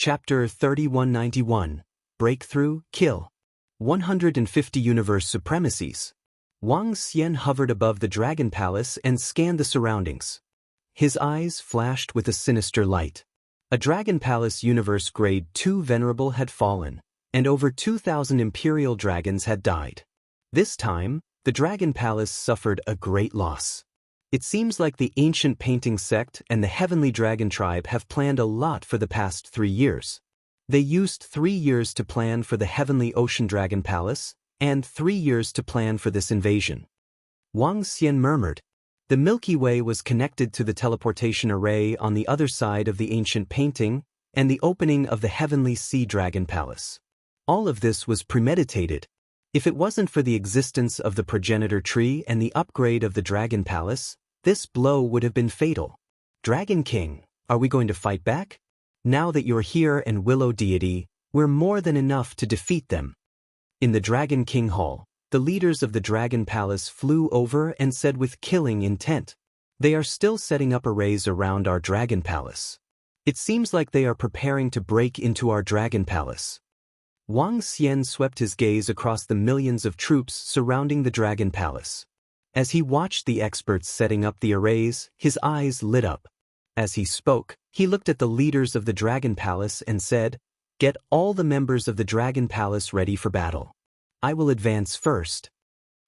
Chapter 3191, Breakthrough, Kill. 150 Universe Supremacies. Wang Xian hovered above the Dragon Palace and scanned the surroundings. His eyes flashed with a sinister light. A Dragon Palace Universe Grade 2 Venerable had fallen, and over 2,000 Imperial Dragons had died. This time, the Dragon Palace suffered a great loss. It seems like the ancient painting sect and the Heavenly Dragon Tribe have planned a lot for the past 3 years. They used 3 years to plan for the Heavenly Ocean Dragon Palace, and 3 years to plan for this invasion. Wang Xian murmured. The Milky Way was connected to the teleportation array on the other side of the ancient painting and the opening of the Heavenly Sea Dragon Palace. All of this was premeditated. If it wasn't for the existence of the progenitor tree and the upgrade of the Dragon Palace, this blow would have been fatal. Dragon King, are we going to fight back? Now that you're here and Willow Deity, we're more than enough to defeat them. In the Dragon King Hall, the leaders of the Dragon Palace flew over and said with killing intent, "They are still setting up arrays around our Dragon Palace. It seems like they are preparing to break into our Dragon Palace." Wang Xian swept his gaze across the millions of troops surrounding the Dragon Palace. As he watched the experts setting up the arrays, his eyes lit up. As he spoke, he looked at the leaders of the Dragon Palace and said, "Get all the members of the Dragon Palace ready for battle. I will advance first."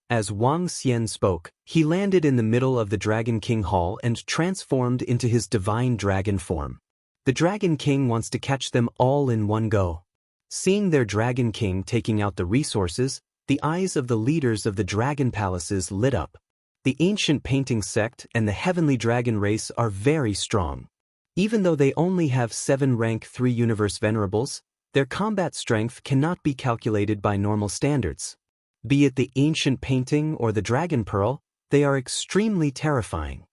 As Wang Xian spoke, he landed in the middle of the Dragon King Hall and transformed into his divine dragon form. The Dragon King wants to catch them all in one go. Seeing their Dragon King taking out the resources, the eyes of the leaders of the Dragon Palaces lit up. The ancient painting sect and the Heavenly Dragon race are very strong. Even though they only have 7 rank 3 universe venerables, their combat strength cannot be calculated by normal standards. Be it the ancient painting or the Dragon Pearl, they are extremely terrifying.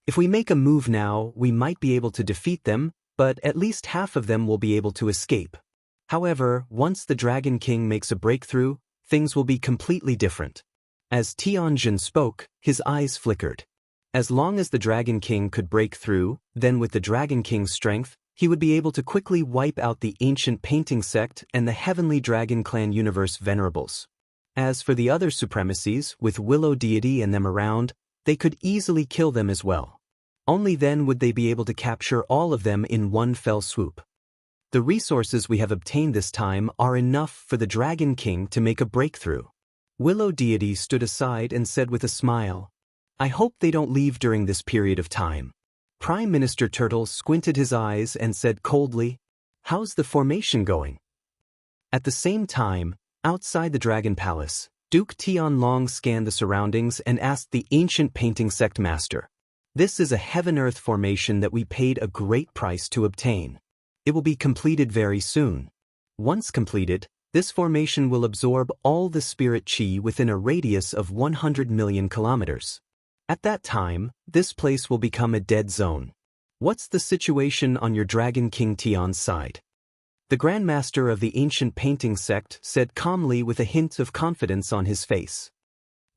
If we make a move now, we might be able to defeat them, but at least half of them will be able to escape. However, once the Dragon King makes a breakthrough, things will be completely different. As Tianjin spoke, his eyes flickered. As long as the Dragon King could break through, then with the Dragon King's strength, he would be able to quickly wipe out the ancient painting sect and the Heavenly Dragon Clan Universe venerables. As for the other supremacies, with Willow Deity and them around, they could easily kill them as well. Only then would they be able to capture all of them in one fell swoop. The resources we have obtained this time are enough for the Dragon King to make a breakthrough. Willow Deity stood aside and said with a smile, "I hope they don't leave during this period of time." Prime Minister Turtle squinted his eyes and said coldly, "How's the formation going?" At the same time, outside the Dragon Palace, Duke Tianlong scanned the surroundings and asked the ancient painting sect master, "This is a heaven-earth formation that we paid a great price to obtain. It will be completed very soon. Once completed, this formation will absorb all the spirit chi within a radius of 100 million kilometers. At that time, this place will become a dead zone. What's the situation on your Dragon King Tian's side?" The Grandmaster of the ancient painting sect said calmly with a hint of confidence on his face.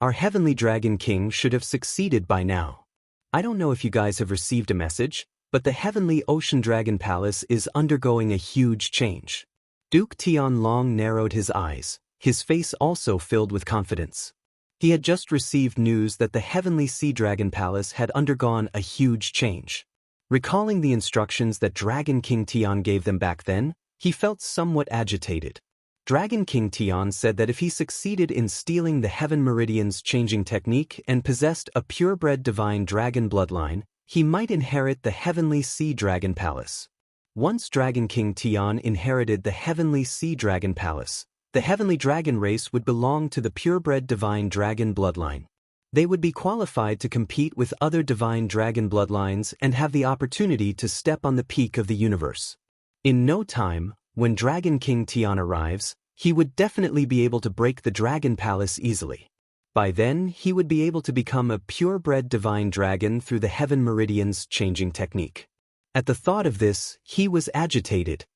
"Our Heavenly Dragon King should have succeeded by now. I don't know if you guys have received a message, but the Heavenly Ocean Dragon Palace is undergoing a huge change." Duke Tianlong narrowed his eyes, his face also filled with confidence. He had just received news that the Heavenly Sea Dragon Palace had undergone a huge change. Recalling the instructions that Dragon King Tian gave them back then, he felt somewhat agitated. Dragon King Tian said that if he succeeded in stealing the Heaven Meridian's changing technique and possessed a purebred divine dragon bloodline, he might inherit the Heavenly Sea Dragon Palace. Once Dragon King Tian inherited the Heavenly Sea Dragon Palace, the Heavenly Dragon race would belong to the purebred divine dragon bloodline. They would be qualified to compete with other divine dragon bloodlines and have the opportunity to step on the peak of the universe. In no time, when Dragon King Tian arrives, he would definitely be able to break the Dragon Palace easily. By then, he would be able to become a purebred divine dragon through the Heaven Meridian's changing technique. At the thought of this, he was agitated.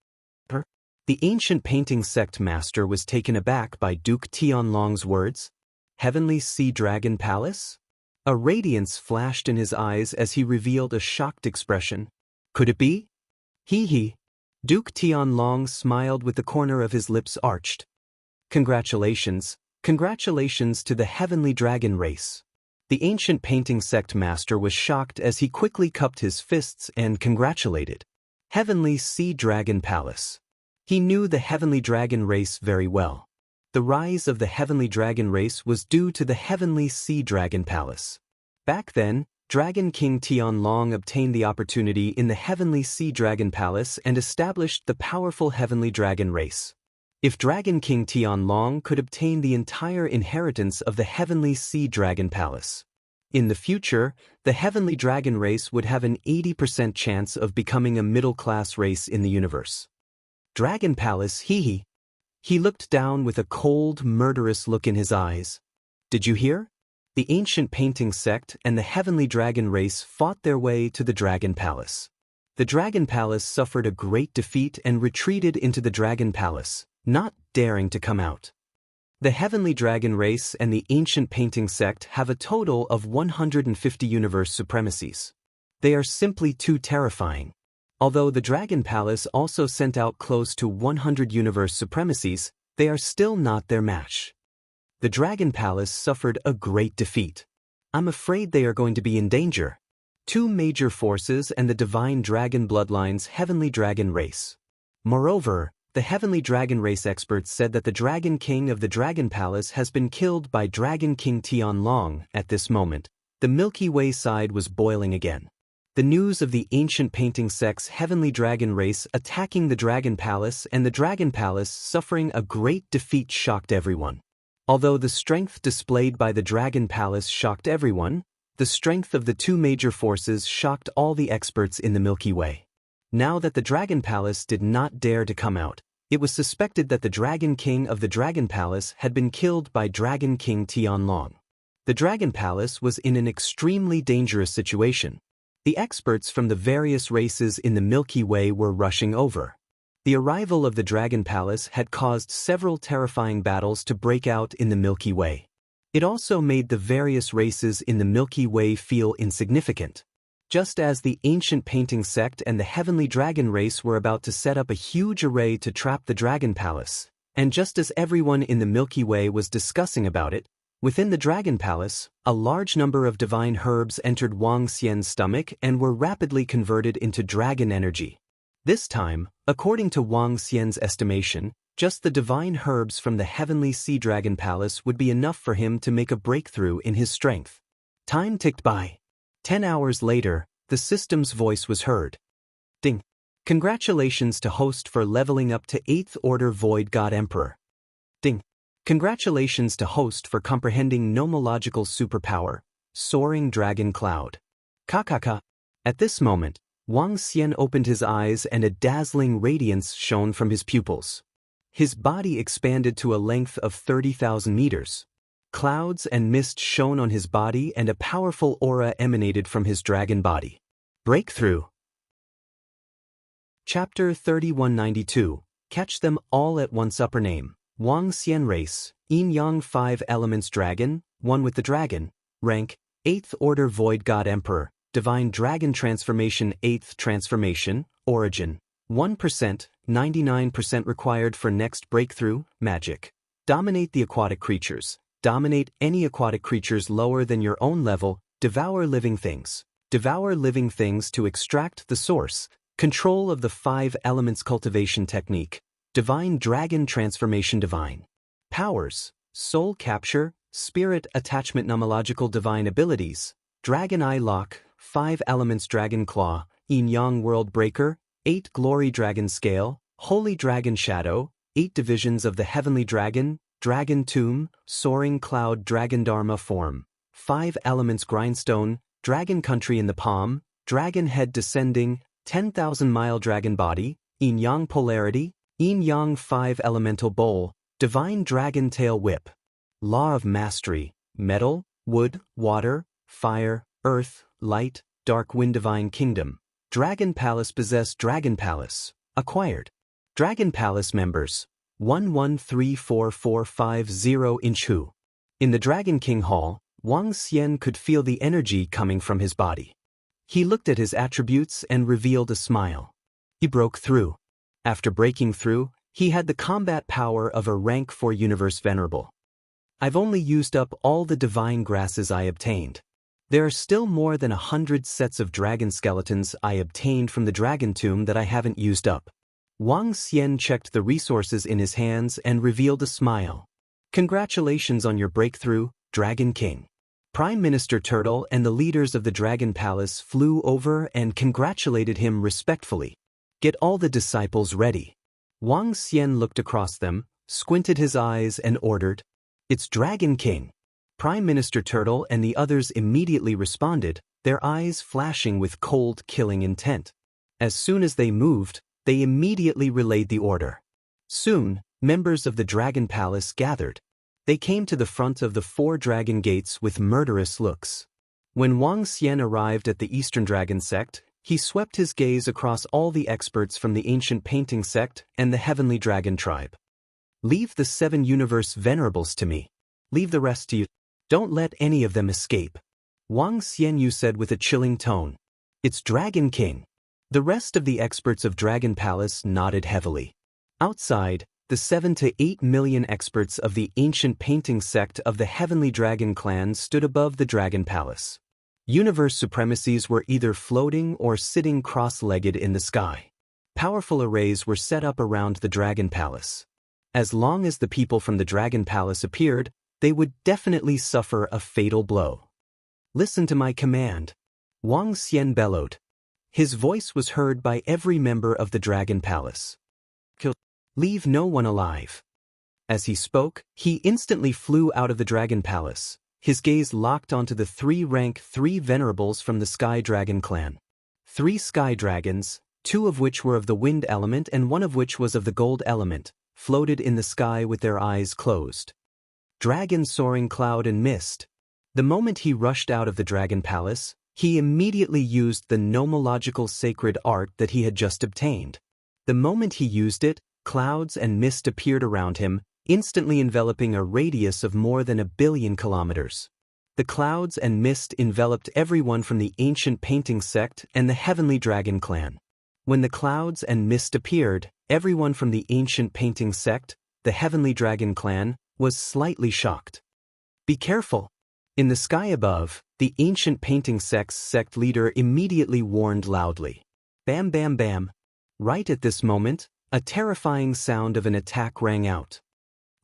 The ancient painting sect master was taken aback by Duke Tianlong's words. Heavenly Sea Dragon Palace? A radiance flashed in his eyes as he revealed a shocked expression. Could it be? He. Duke Tianlong smiled with the corner of his lips arched. Congratulations, congratulations to the heavenly dragon race. The ancient painting sect master was shocked as he quickly cupped his fists and congratulated. Heavenly Sea Dragon Palace. He knew the heavenly dragon race very well. The rise of the heavenly dragon race was due to the heavenly Sea Dragon Palace. Back then, Dragon King Tianlong obtained the opportunity in the heavenly Sea Dragon Palace and established the powerful heavenly dragon race. If Dragon King Tianlong could obtain the entire inheritance of the heavenly Sea Dragon Palace, in the future, the heavenly dragon race would have an 80% chance of becoming a middle-class race in the universe. Dragon Palace, hee. He looked down with a cold, murderous look in his eyes. Did you hear? The ancient painting sect and the heavenly dragon race fought their way to the Dragon Palace. The Dragon Palace suffered a great defeat and retreated into the Dragon Palace, not daring to come out. The heavenly dragon race and the ancient painting sect have a total of 150 universe supremacies. They are simply too terrifying. Although the Dragon Palace also sent out close to 100 universe supremacies, they are still not their match. The Dragon Palace suffered a great defeat. I'm afraid they are going to be in danger. Two major forces and the divine dragon bloodline's heavenly dragon race. Moreover, the heavenly dragon race experts said that the Dragon King of the Dragon Palace has been killed by Dragon King Tianlong. At this moment, the Milky Way side was boiling again. The news of the ancient painting sect's heavenly dragon race attacking the Dragon Palace and the Dragon Palace suffering a great defeat shocked everyone. Although the strength displayed by the Dragon Palace shocked everyone, the strength of the two major forces shocked all the experts in the Milky Way. Now that the Dragon Palace did not dare to come out, it was suspected that the Dragon King of the Dragon Palace had been killed by Dragon King Tianlong. The Dragon Palace was in an extremely dangerous situation. The experts from the various races in the Milky Way were rushing over. The arrival of the Dragon Palace had caused several terrifying battles to break out in the Milky Way. It also made the various races in the Milky Way feel insignificant. Just as the ancient painting sect and the heavenly dragon race were about to set up a huge array to trap the Dragon Palace, and just as everyone in the Milky Way was discussing about it, within the Dragon Palace, a large number of divine herbs entered Wang Xian's stomach and were rapidly converted into dragon energy. This time, according to Wang Xian's estimation, just the divine herbs from the heavenly Sea Dragon Palace would be enough for him to make a breakthrough in his strength. Time ticked by. 10 hours later, the system's voice was heard. Ding. Congratulations to host for leveling up to 8th Order Void God Emperor. Ding. Congratulations to host for comprehending nomological superpower, Soaring Dragon Cloud. Kakaka. At this moment, Wang Xian opened his eyes and a dazzling radiance shone from his pupils. His body expanded to a length of 30,000 meters. Clouds and mist shone on his body and a powerful aura emanated from his dragon body. Breakthrough. Chapter 3192. Catch them all at once. Upper name. Wang Xian race, Yin Yang 5 elements dragon, one with the dragon. Rank, 8th Order Void God Emperor, Divine Dragon Transformation 8th Transformation, Origin. 1%, 99% required for next breakthrough, magic. Dominate the aquatic creatures. Dominate any aquatic creatures lower than your own level. Devour living things. Devour living things to extract the source. Control of the 5 elements cultivation technique. Divine Dragon Transformation Divine. Powers. Soul Capture, Spirit Attachment Nomological Divine Abilities. Dragon Eye Lock, 5 elements Dragon Claw, Yin Yang World Breaker, 8 Glory Dragon Scale, Holy Dragon Shadow, 8 Divisions of the Heavenly Dragon, Dragon Tomb, Soaring Cloud Dragon Dharma Form, 5 Elements Grindstone, Dragon Country in the Palm, Dragon Head Descending, 10,000-mile Dragon Body, Yin Yang Polarity, Yin Yang 5 Elemental Bowl, Divine Dragon Tail Whip. Law of Mastery, Metal, Wood, Water, Fire, Earth, Light, Dark Wind Divine Kingdom. Dragon Palace Possess Dragon Palace. Acquired. Dragon Palace Members. 113445 inch Hu. In the Dragon King Hall, Wang Xian could feel the energy coming from his body. He looked at his attributes and revealed a smile. He broke through. After breaking through, he had the combat power of a rank 4 universe venerable. I've only used up all the divine grasses I obtained. There are still more than 100 sets of dragon skeletons I obtained from the dragon tomb that I haven't used up. Wang Xian checked the resources in his hands and revealed a smile. Congratulations on your breakthrough, Dragon King. Prime Minister Turtle and the leaders of the Dragon Palace flew over and congratulated him respectfully. Get all the disciples ready. Wang Xian looked across them, squinted his eyes and ordered, "It's Dragon King." Prime Minister Turtle and the others immediately responded, their eyes flashing with cold, killing intent. As soon as they moved, they immediately relayed the order. Soon, members of the Dragon Palace gathered. They came to the front of the 4 dragon gates with murderous looks. When Wang Xian arrived at the Eastern Dragon Sect, he swept his gaze across all the experts from the Ancient Painting Sect and the Heavenly Dragon Tribe. Leave the 7 universe venerables to me. Leave the rest to you. Don't let any of them escape. Wang Xianyu said with a chilling tone. It's Dragon King. The rest of the experts of Dragon Palace nodded heavily. Outside, the 7 to 8 million experts of the Ancient Painting Sect of the Heavenly Dragon Clan stood above the Dragon Palace. Universe supremacies were either floating or sitting cross-legged in the sky. Powerful arrays were set up around the Dragon Palace. As long as the people from the Dragon Palace appeared, they would definitely suffer a fatal blow. Listen to my command. Wang Xian bellowed. His voice was heard by every member of the Dragon Palace. Kill. Leave no one alive. As he spoke, he instantly flew out of the Dragon Palace. His gaze locked onto the 3 rank 3 venerables from the Sky Dragon clan. 3 sky dragons, 2 of which were of the wind element and 1 of which was of the gold element, floated in the sky with their eyes closed. Dragon soaring cloud and mist. The moment he rushed out of the Dragon Palace, he immediately used the nomological sacred art that he had just obtained. The moment he used it, clouds and mist appeared around him, instantly enveloping a radius of more than 1 billion kilometers. The clouds and mist enveloped everyone from the Ancient Painting Sect and the Heavenly Dragon Clan. When the clouds and mist appeared, everyone from the Ancient Painting Sect, the Heavenly Dragon Clan, was slightly shocked. Be careful! In the sky above, the Ancient Painting Sect's sect leader immediately warned loudly. Bam bam bam! Right at this moment, a terrifying sound of an attack rang out.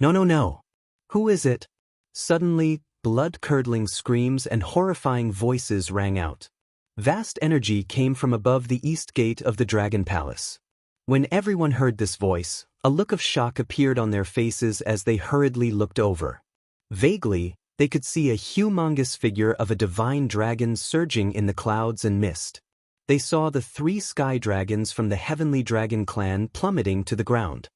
No no no! Who is it? Suddenly, blood-curdling screams and horrifying voices rang out. Vast energy came from above the east gate of the Dragon Palace. When everyone heard this voice, a look of shock appeared on their faces as they hurriedly looked over. Vaguely, they could see a humongous figure of a divine dragon surging in the clouds and mist. They saw the 3 sky dragons from the Heavenly Dragon Clan plummeting to the ground.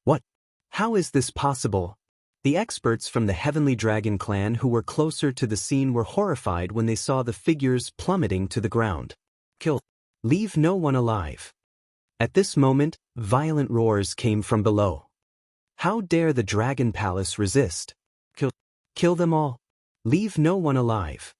What? How is this possible? The experts from the Heavenly Dragon Clan who were closer to the scene were horrified when they saw the figures plummeting to the ground. Kill. Leave no one alive. At this moment, violent roars came from below. How dare the Dragon Palace resist? Kill them all. Leave no one alive.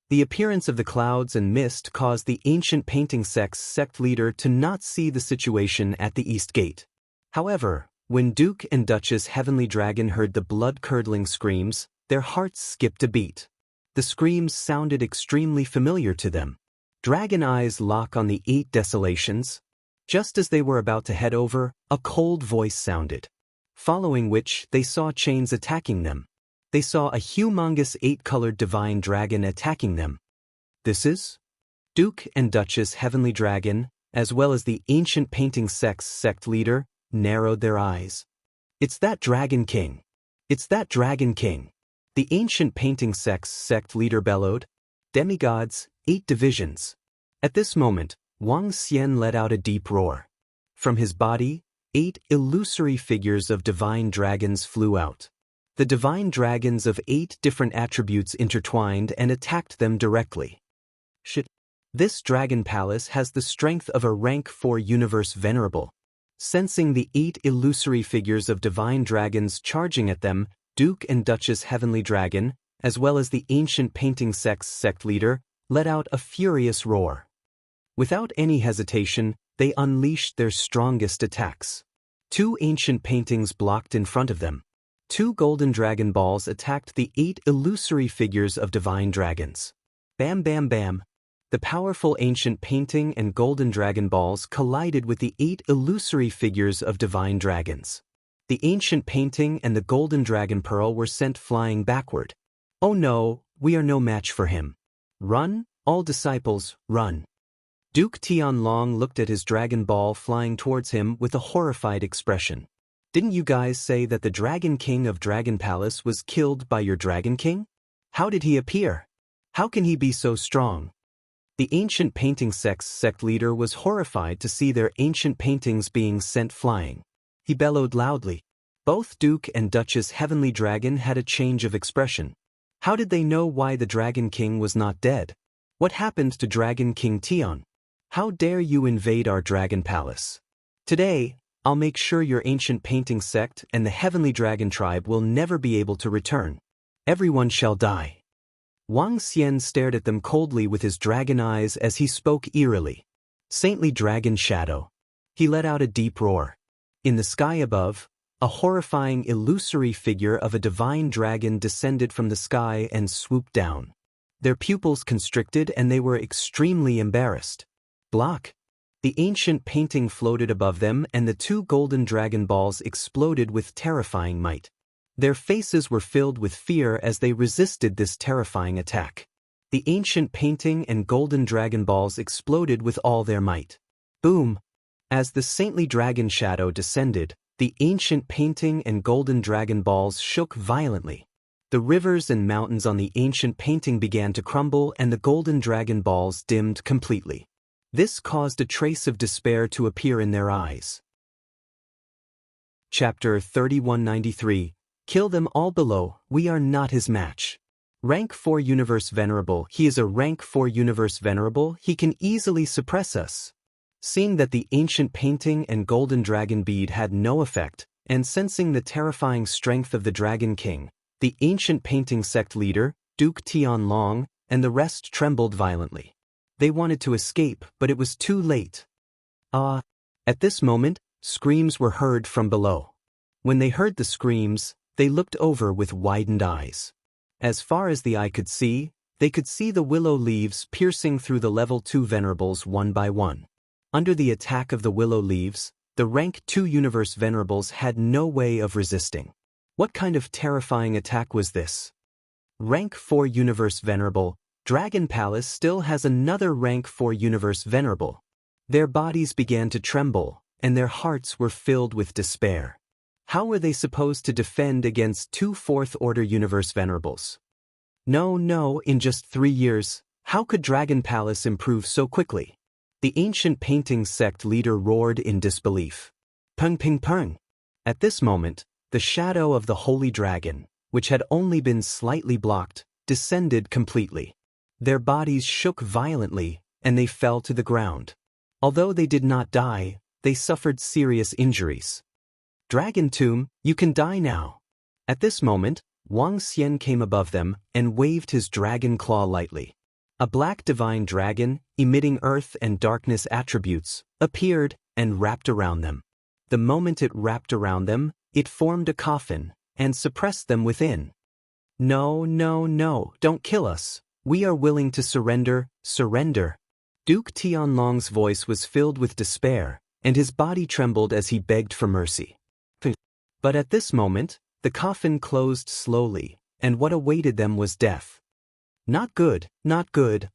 The appearance of the clouds and mist caused the Ancient Painting Sect's sect leader to not see the situation at the East Gate. However, when Duke and Duchess Heavenly Dragon heard the blood-curdling screams, their hearts skipped a beat. The screams sounded extremely familiar to them. Dragon eyes lock on the 8 desolations. Just as they were about to head over, a cold voice sounded. Following which, they saw chains attacking them. They saw a humongous 8-colored divine dragon attacking them. This is? Duke and Duchess Heavenly Dragon, as well as the Ancient Painting Sect's sect leader, narrowed their eyes. It's that Dragon King. It's that Dragon King. The Ancient Painting Sect's sect leader bellowed. Demigods, 8 divisions. At this moment, Wang Xian let out a deep roar. From his body, 8 illusory figures of divine dragons flew out. The divine dragons of 8 different attributes intertwined and attacked them directly. Shit. This Dragon Palace has the strength of a rank 4 universe venerable. Sensing the 8 illusory figures of divine dragons charging at them, Duke and Duchess Heavenly Dragon, as well as the Ancient Painting Sect's sect leader, let out a furious roar. Without any hesitation, they unleashed their strongest attacks. 2 ancient paintings blocked in front of them. 2 golden dragon balls attacked the 8 illusory figures of divine dragons. Bam bam bam. The powerful ancient painting and golden dragon balls collided with the 8 illusory figures of divine dragons. The ancient painting and the golden dragon pearl were sent flying backward. Oh no, we are no match for him. Run, all disciples, run. Duke Tianlong looked at his dragon ball flying towards him with a horrified expression. Didn't you guys say that the Dragon King of Dragon Palace was killed by your Dragon King? How did he appear? How can he be so strong? The ancient painting sect leader was horrified to see their ancient paintings being sent flying. He bellowed loudly. Both Duke and Duchess Heavenly Dragon had a change of expression. How did they know why the Dragon King was not dead? What happened to Dragon King Tian? How dare you invade our Dragon Palace? Today, I'll make sure your ancient painting sect and the Heavenly Dragon tribe will never be able to return. Everyone shall die. Wang Xian stared at them coldly with his dragon eyes as he spoke eerily. Saintly Dragon Shadow. He let out a deep roar. In the sky above, a horrifying illusory figure of a divine dragon descended from the sky and swooped down. Their pupils constricted and they were extremely embarrassed. Block. The ancient painting floated above them and the 2 golden dragon balls exploded with terrifying might. Their faces were filled with fear as they resisted this terrifying attack. The ancient painting and golden dragon balls exploded with all their might. Boom! As the saintly dragon shadow descended, the ancient painting and golden dragon balls shook violently. The rivers and mountains on the ancient painting began to crumble and the golden dragon balls dimmed completely. This caused a trace of despair to appear in their eyes. Chapter 3193. Kill them all below, we are not his match. Rank 4 Universe Venerable. He is a Rank 4 Universe Venerable, he can easily suppress us. Seeing that the ancient painting and golden dragon bead had no effect, and sensing the terrifying strength of the Dragon King, the ancient painting sect leader, Duke Tianlong, and the rest trembled violently. They wanted to escape, but it was too late. At this moment, screams were heard from below. When they heard the screams, they looked over with widened eyes. As far as the eye could see, they could see the willow leaves piercing through the level 2 venerables one by one. Under the attack of the willow leaves, the rank 2 universe venerables had no way of resisting. What kind of terrifying attack was this? Rank 4 universe venerable, Dragon Palace still has another rank 4 universe venerable. Their bodies began to tremble, and their hearts were filled with despair. How were they supposed to defend against 2 4th order universe venerables? No, in just 3 years, how could Dragon Palace improve so quickly? The ancient painting sect leader roared in disbelief. Pung ping pung. At this moment, the shadow of the holy dragon, which had only been slightly blocked, descended completely. Their bodies shook violently, and they fell to the ground. Although they did not die, they suffered serious injuries. Dragon Tomb, you can die now. At this moment, Wang Xian came above them and waved his dragon claw lightly. A black divine dragon, emitting earth and darkness attributes, appeared and wrapped around them. The moment it wrapped around them, it formed a coffin and suppressed them within. No, don't kill us. We are willing to surrender. Duke Tianlong's voice was filled with despair, and his body trembled as he begged for mercy. But at this moment, the coffin closed slowly, and what awaited them was death. Not good,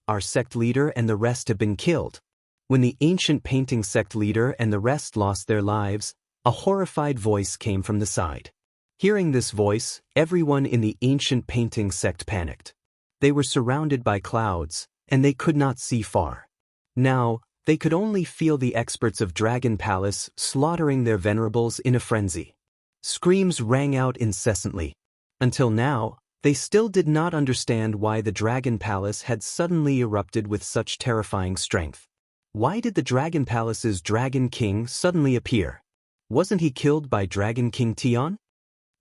our sect leader and the rest have been killed. When the ancient painting sect leader and the rest lost their lives, a horrified voice came from the side. Hearing this voice, everyone in the ancient painting sect panicked. They were surrounded by clouds, and they could not see far. Now, they could only feel the experts of Dragon Palace slaughtering their venerables in a frenzy. Screams rang out incessantly. Until now, they still did not understand why the Dragon Palace had suddenly erupted with such terrifying strength. Why did the Dragon Palace's Dragon King suddenly appear? Wasn't he killed by Dragon King Tian?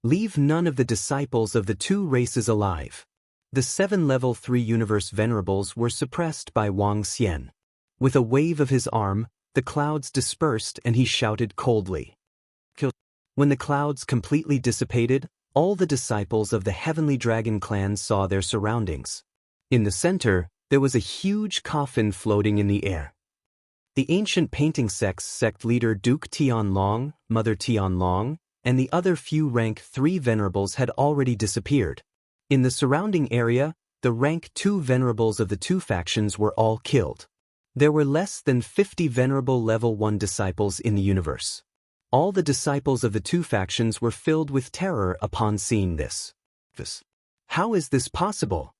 Leave none of the disciples of the 2 races alive. The 7 level 3 universe venerables were suppressed by Wang Xian. With a wave of his arm, the clouds dispersed and he shouted coldly, "Kill." When the clouds completely dissipated, all the disciples of the heavenly dragon clan saw their surroundings. In the center, there was a huge coffin floating in the air. The ancient painting sect leader Duke Tianlong, Mother Tianlong, and the other few rank 3 venerables had already disappeared. In the surrounding area, the rank 2 venerables of the 2 factions were all killed. There were less than 50 venerable level 1 disciples in the universe. All the disciples of the 2 factions were filled with terror upon seeing this. How is this possible?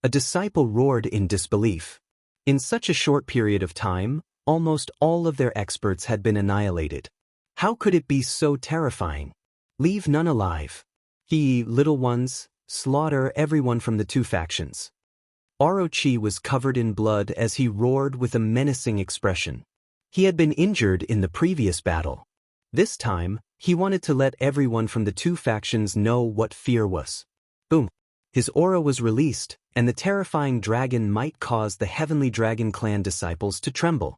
A disciple roared in disbelief. In such a short period of time, almost all of their experts had been annihilated. How could it be so terrifying? Leave none alive. Little ones, slaughter everyone from the 2 factions. Orochi was covered in blood as he roared with a menacing expression. He had been injured in the previous battle. This time, he wanted to let everyone from the 2 factions know what fear was. Boom! His aura was released, and the terrifying dragon might cause the Heavenly Dragon Clan disciples to tremble.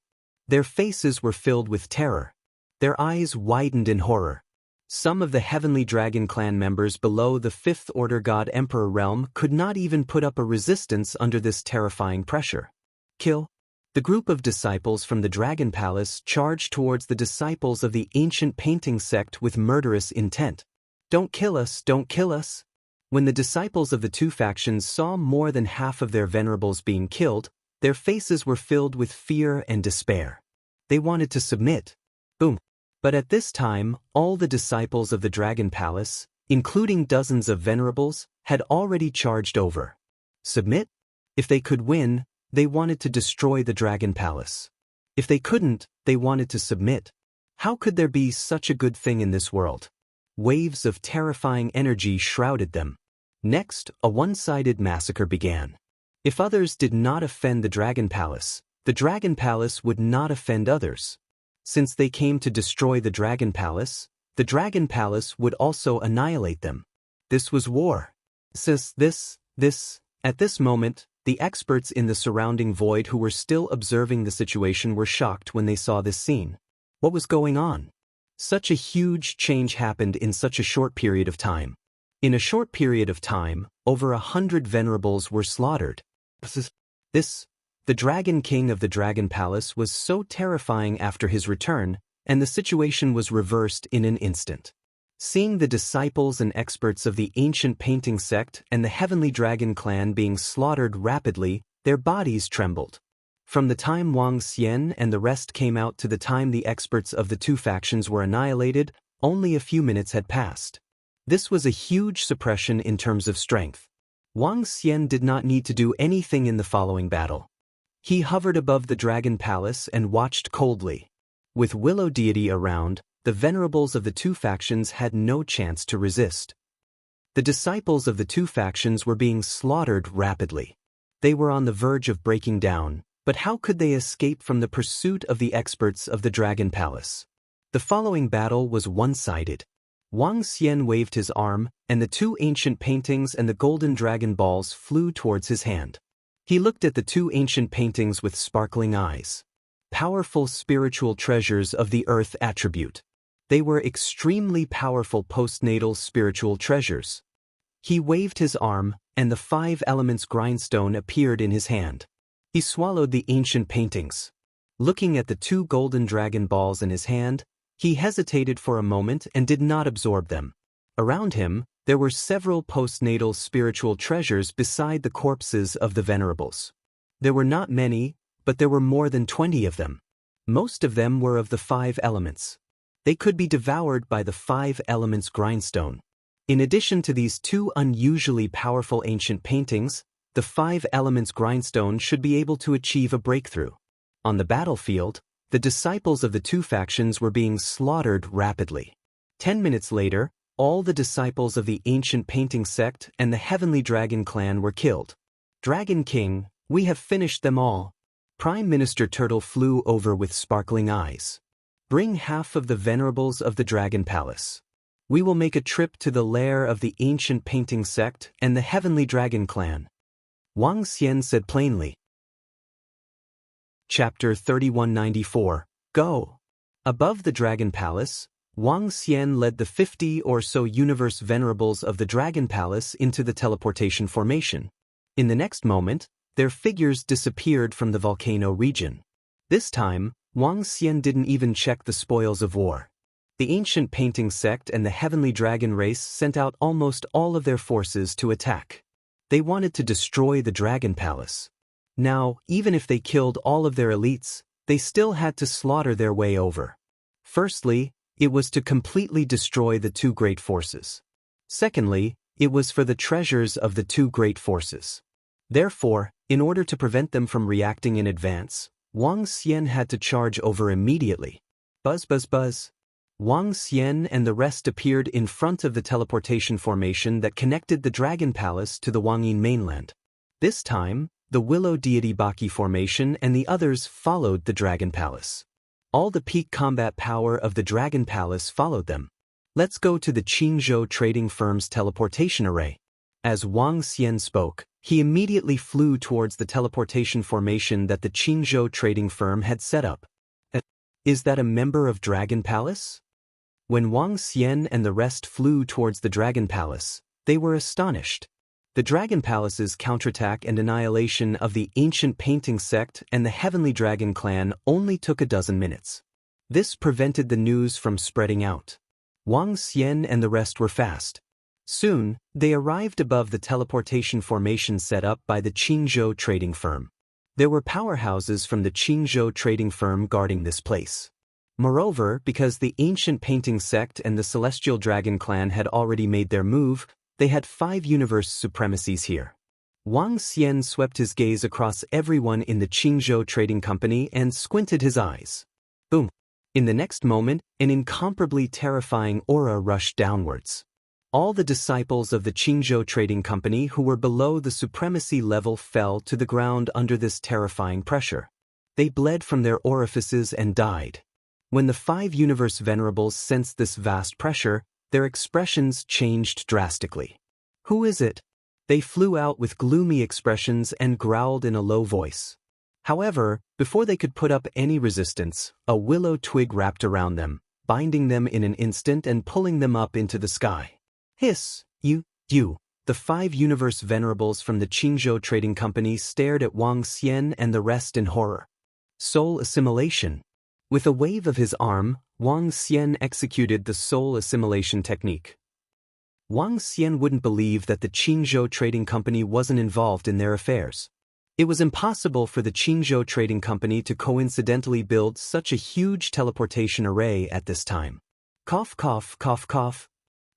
Their faces were filled with terror. Their eyes widened in horror. Some of the Heavenly Dragon Clan members below the 5th Order God Emperor realm could not even put up a resistance under this terrifying pressure. Kill. The group of disciples from the Dragon Palace charged towards the disciples of the ancient painting sect with murderous intent. Don't kill us, don't kill us. When the disciples of the 2 factions saw more than half of their venerables being killed, their faces were filled with fear and despair. They wanted to submit. Boom. But at this time, all the disciples of the Dragon Palace, including dozens of venerables, had already charged over. Submit? If they could win, they wanted to destroy the Dragon Palace. If they couldn't, they wanted to submit. How could there be such a good thing in this world? Waves of terrifying energy shrouded them. Next, a one-sided massacre began. If others did not offend the Dragon Palace would not offend others. Since they came to destroy the Dragon Palace would also annihilate them. This was war. At this moment, the experts in the surrounding void who were still observing the situation were shocked when they saw this scene. What was going on? Such a huge change happened in such a short period of time. In a short period of time, over 100 venerables were slaughtered. The Dragon King of the Dragon Palace was so terrifying after his return, and the situation was reversed in an instant. Seeing the disciples and experts of the ancient painting sect and the Heavenly Dragon Clan being slaughtered rapidly, their bodies trembled. From the time Wang Xian and the rest came out to the time the experts of the 2 factions were annihilated, only a few minutes had passed. This was a huge suppression in terms of strength. Wang Xian did not need to do anything in the following battle. He hovered above the Dragon Palace and watched coldly. With Willow Deity around, the venerables of the 2 factions had no chance to resist. The disciples of the 2 factions were being slaughtered rapidly. They were on the verge of breaking down, but how could they escape from the pursuit of the experts of the Dragon Palace? The following battle was one-sided. Wang Xian waved his arm, and the 2 ancient paintings and the golden dragon balls flew towards his hand. He looked at the 2 ancient paintings with sparkling eyes. Powerful spiritual treasures of the earth attribute. They were extremely powerful postnatal spiritual treasures. He waved his arm, and the 5 elements grindstone appeared in his hand. He swallowed the ancient paintings. Looking at the 2 golden dragon balls in his hand, he hesitated for a moment and did not absorb them. Around him, there were several postnatal spiritual treasures beside the corpses of the venerables. There were not many, but there were more than 20 of them. Most of them were of the 5 elements. They could be devoured by the 5 elements grindstone. In addition to these 2 unusually powerful ancient paintings, the 5 elements grindstone should be able to achieve a breakthrough. On the battlefield, the disciples of the 2 factions were being slaughtered rapidly. 10 minutes later, all the disciples of the ancient painting sect and the Heavenly Dragon Clan were killed. Dragon King, we have finished them all. Prime Minister Turtle flew over with sparkling eyes. Bring half of the venerables of the Dragon Palace. We will make a trip to the lair of the ancient painting sect and the Heavenly Dragon Clan. Wang Xian said plainly. Chapter 3194, Go! Above the Dragon Palace, Wang Xian led the 50 or so universe venerables of the Dragon Palace into the teleportation formation. In the next moment, their figures disappeared from the volcano region. This time, Wang Xian didn't even check the spoils of war. The ancient painting sect and the heavenly dragon race sent out almost all of their forces to attack. They wanted to destroy the Dragon Palace. Now, even if they killed all of their elites, they still had to slaughter their way over. Firstly, it was to completely destroy the two great forces. Secondly, it was for the treasures of the two great forces. Therefore, in order to prevent them from reacting in advance, Wang Xian had to charge over immediately. Buzz buzz buzz. Wang Xian and the rest appeared in front of the teleportation formation that connected the Dragon Palace to the Wangyin mainland. This time, the Willow Deity Baki formation and the others followed the Dragon Palace. All the peak combat power of the Dragon Palace followed them. Let's go to the Qingzhou trading firm's teleportation array. As Wang Xian spoke, he immediately flew towards the teleportation formation that the Qingzhou trading firm had set up. Is that a member of Dragon Palace? When Wang Xian and the rest flew towards the Dragon Palace, they were astonished. The Dragon Palace's counterattack and annihilation of the ancient painting sect and the Heavenly Dragon clan only took a dozen minutes. This prevented the news from spreading out. Wang Xian and the rest were fast. Soon, they arrived above the teleportation formation set up by the Qingzhou trading firm. There were powerhouses from the Qingzhou trading firm guarding this place. Moreover, because the ancient painting sect and the Celestial Dragon clan had already made their move, they had 5 universe supremacies here. Wang Xian swept his gaze across everyone in the Qingzhou Trading Company and squinted his eyes. Boom! In the next moment, an incomparably terrifying aura rushed downwards. All the disciples of the Qingzhou Trading Company who were below the supremacy level fell to the ground under this terrifying pressure. They bled from their orifices and died. When the 5 universe venerables sensed this vast pressure, their expressions changed drastically. Who is it? They flew out with gloomy expressions and growled in a low voice. However, before they could put up any resistance, a willow twig wrapped around them, binding them in an instant and pulling them up into the sky. Hiss! You! The 5 universe venerables from the Qingzhou Trading Company stared at Wang Xian and the rest in horror. Soul assimilation. With a wave of his arm, Wang Xian executed the soul assimilation technique. Wang Xian wouldn't believe that the Qingzhou Trading Company wasn't involved in their affairs. It was impossible for the Qingzhou Trading Company to coincidentally build such a huge teleportation array at this time. Cough cough cough cough.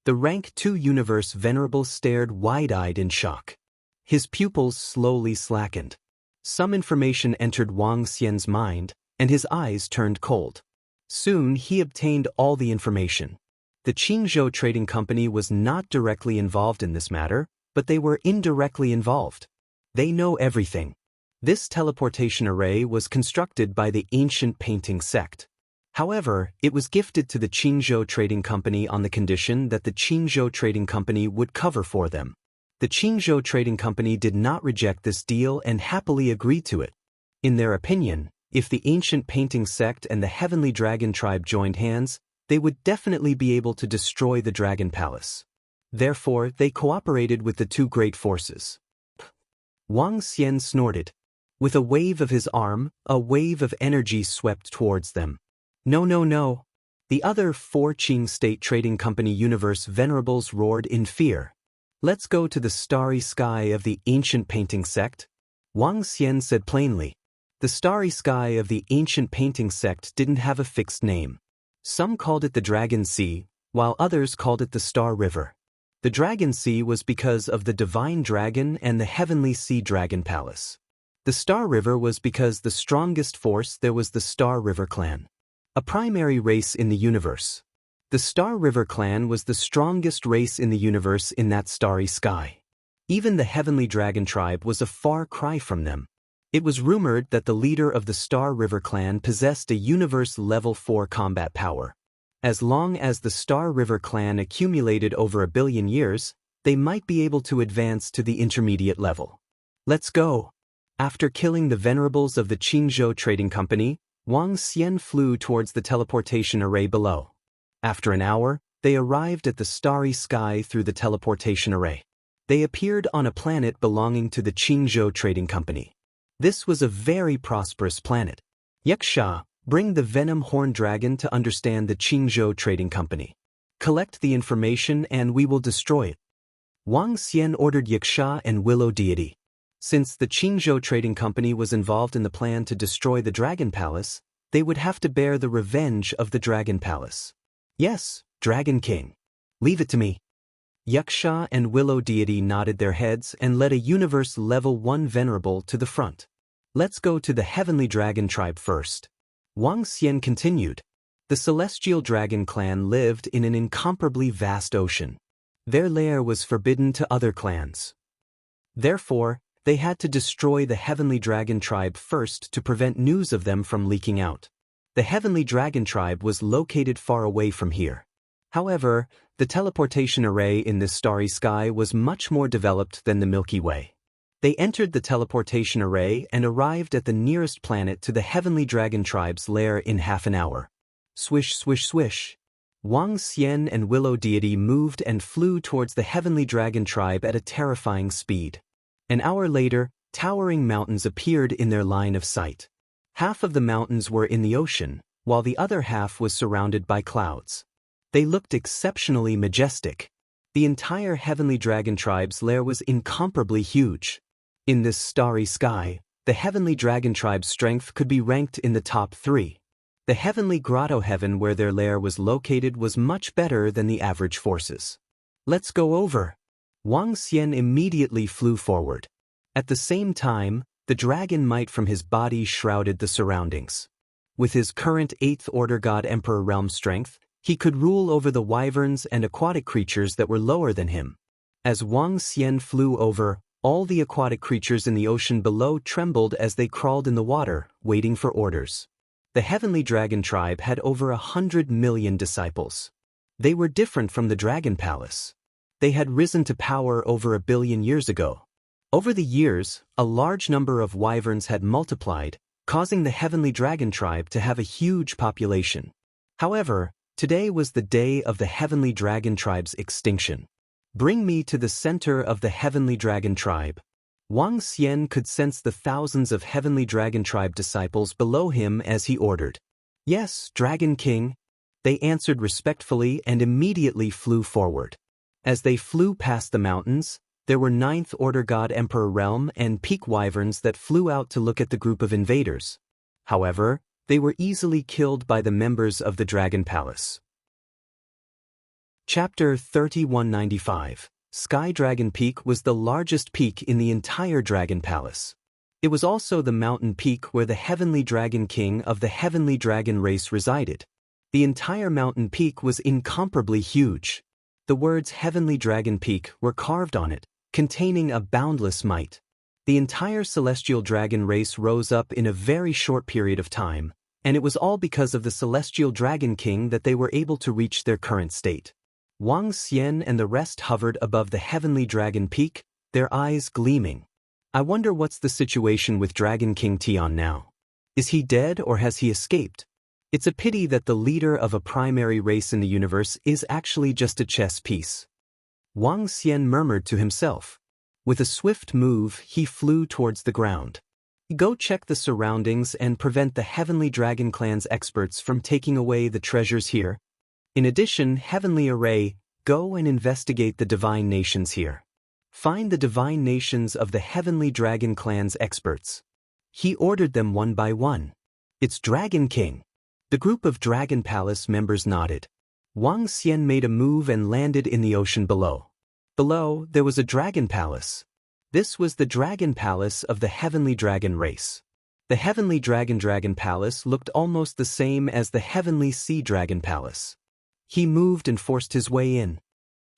The rank 2 universe venerable stared wide-eyed in shock. His pupils slowly slackened. Some information entered Wang Xian's mind, and his eyes turned cold. Soon he obtained all the information. The Qingzhou Trading Company was not directly involved in this matter, but they were indirectly involved. They know everything. This teleportation array was constructed by the ancient painting sect. However, it was gifted to the Qingzhou Trading Company on the condition that the Qingzhou Trading Company would cover for them. The Qingzhou Trading Company did not reject this deal and happily agreed to it. In their opinion, if the ancient painting sect and the Heavenly Dragon tribe joined hands, they would definitely be able to destroy the Dragon Palace. Therefore, they cooperated with the two great forces. Wang Xian snorted. With a wave of his arm, a wave of energy swept towards them. No. The other 4 Qing State Trading Company universe venerables roared in fear. Let's go to the starry sky of the ancient painting sect, Wang Xian said plainly. The starry sky of the ancient painting sect didn't have a fixed name. Some called it the Dragon Sea, while others called it the Star River. The Dragon Sea was because of the Divine Dragon and the Heavenly Sea Dragon Palace. The Star River was because the strongest force there was the Star River clan, a primary race in the universe. The Star River clan was the strongest race in the universe in that starry sky. Even the Heavenly Dragon tribe was a far cry from them. It was rumored that the leader of the Star River clan possessed a universe level 4 combat power. As long as the Star River clan accumulated over 1 billion years, they might be able to advance to the intermediate level. Let's go. After killing the venerables of the Qingzhou Trading Company, Wang Xian flew towards the teleportation array below. After an hour, they arrived at the starry sky through the teleportation array. They appeared on a planet belonging to the Qingzhou Trading Company. This was a very prosperous planet. Yaksha, bring the venom horn dragon to understand the Qingzhou Trading Company. Collect the information and we will destroy it. Wang Xian ordered Yaksha and Willow Deity. Since the Qingzhou Trading Company was involved in the plan to destroy the Dragon Palace, they would have to bear the revenge of the Dragon Palace. Yes, Dragon King. Leave it to me. Yaksha and Willow Deity nodded their heads and led a Universe Level 1 Venerable to the front. Let's go to the Heavenly Dragon Tribe first. Wang Xian continued. The Celestial Dragon Clan lived in an incomparably vast ocean. Their lair was forbidden to other clans. Therefore, they had to destroy the Heavenly Dragon Tribe first to prevent news of them from leaking out. The Heavenly Dragon Tribe was located far away from here. However, the teleportation array in this starry sky was much more developed than the Milky Way. They entered the teleportation array and arrived at the nearest planet to the Heavenly Dragon Tribe's lair in half an hour. Swish, swish, swish. Wang Xian and Willow Deity moved and flew towards the Heavenly Dragon Tribe at a terrifying speed. An hour later, towering mountains appeared in their line of sight. Half of the mountains were in the ocean, while the other half was surrounded by clouds. They looked exceptionally majestic. The entire Heavenly Dragon Tribe's lair was incomparably huge. In this starry sky, the Heavenly Dragon Tribe's strength could be ranked in the top 3. The Heavenly Grotto Heaven where their lair was located was much better than the average forces. Let's go over. Wang Xian immediately flew forward. At the same time, the dragon might from his body shrouded the surroundings. With his current 8th Order God Emperor realm strength, he could rule over the wyverns and aquatic creatures that were lower than him. As Wang Xian flew over, all the aquatic creatures in the ocean below trembled as they crawled in the water, waiting for orders. The Heavenly Dragon Tribe had over 100 million disciples. They were different from the Dragon Palace. They had risen to power over 1 billion years ago. Over the years, a large number of wyverns had multiplied, causing the Heavenly Dragon Tribe to have a huge population. However, today was the day of the Heavenly Dragon Tribe's extinction. Bring me to the center of the Heavenly Dragon Tribe. Wang Xian could sense the thousands of Heavenly Dragon Tribe disciples below him as he ordered. Yes, Dragon King. They answered respectfully and immediately flew forward. As they flew past the mountains, there were 9th Order God Emperor Realm and Peak Wyverns that flew out to look at the group of invaders. However, they were easily killed by the members of the Dragon Palace. Chapter 3195. Sky Dragon Peak was the largest peak in the entire Dragon Palace. It was also the mountain peak where the Heavenly Dragon King of the Heavenly Dragon race resided. The entire mountain peak was incomparably huge. The words Heavenly Dragon Peak were carved on it, containing a boundless might. The entire celestial dragon race rose up in a very short period of time, and it was all because of the Celestial Dragon King that they were able to reach their current state. Wang Xian and the rest hovered above the Heavenly Dragon Peak, their eyes gleaming. I wonder what's the situation with Dragon King Tian now. Is he dead or has he escaped? It's a pity that the leader of a primary race in the universe is actually just a chess piece. Wang Xian murmured to himself. With a swift move, he flew towards the ground. Go check the surroundings and prevent the Heavenly Dragon Clan's experts from taking away the treasures here. In addition, Heavenly Array, go and investigate the divine nations here. Find the divine nations of the Heavenly Dragon Clan's experts. He ordered them one by one. It's Dragon King. The group of Dragon Palace members nodded. Wang Xian made a move and landed in the ocean below. Below, there was a Dragon Palace. This was the Dragon Palace of the Heavenly Dragon race. The Heavenly Dragon Palace looked almost the same as the Heavenly Sea Dragon Palace. He moved and forced his way in.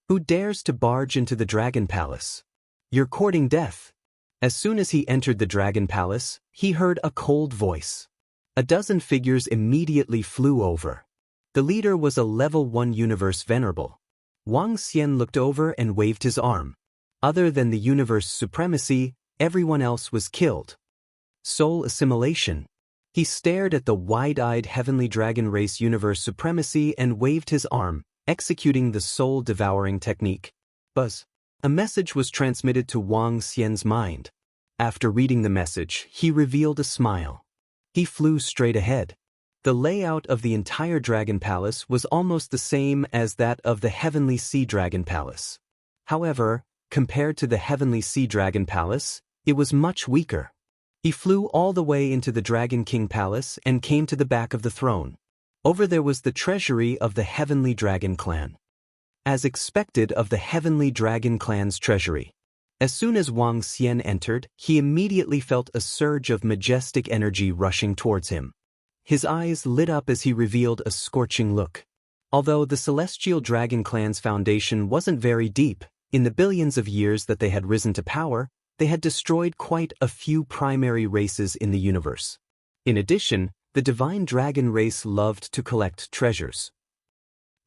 Who dares to barge into the Dragon Palace? You're courting death. As soon as he entered the Dragon Palace, he heard a cold voice. A dozen figures immediately flew over. The leader was a level 1 universe venerable. Wang Xian looked over and waved his arm. Other than the universe supremacy, everyone else was killed. Soul assimilation. He stared at the wide-eyed heavenly dragon race universe supremacy and waved his arm, executing the soul-devouring technique. Buzz. A message was transmitted to Wang Xian's mind. After reading the message, he revealed a smile. He flew straight ahead. The layout of the entire Dragon Palace was almost the same as that of the Heavenly Sea Dragon Palace. However, compared to the Heavenly Sea Dragon Palace, it was much weaker. He flew all the way into the Dragon King Palace and came to the back of the throne. Over there was the treasury of the Heavenly Dragon Clan. As expected of the Heavenly Dragon Clan's treasury. As soon as Wang Xian entered, he immediately felt a surge of majestic energy rushing towards him. His eyes lit up as he revealed a scorching look. Although the Celestial Dragon Clan's foundation wasn't very deep, in the billions of years that they had risen to power, they had destroyed quite a few primary races in the universe. In addition, the divine dragon race loved to collect treasures.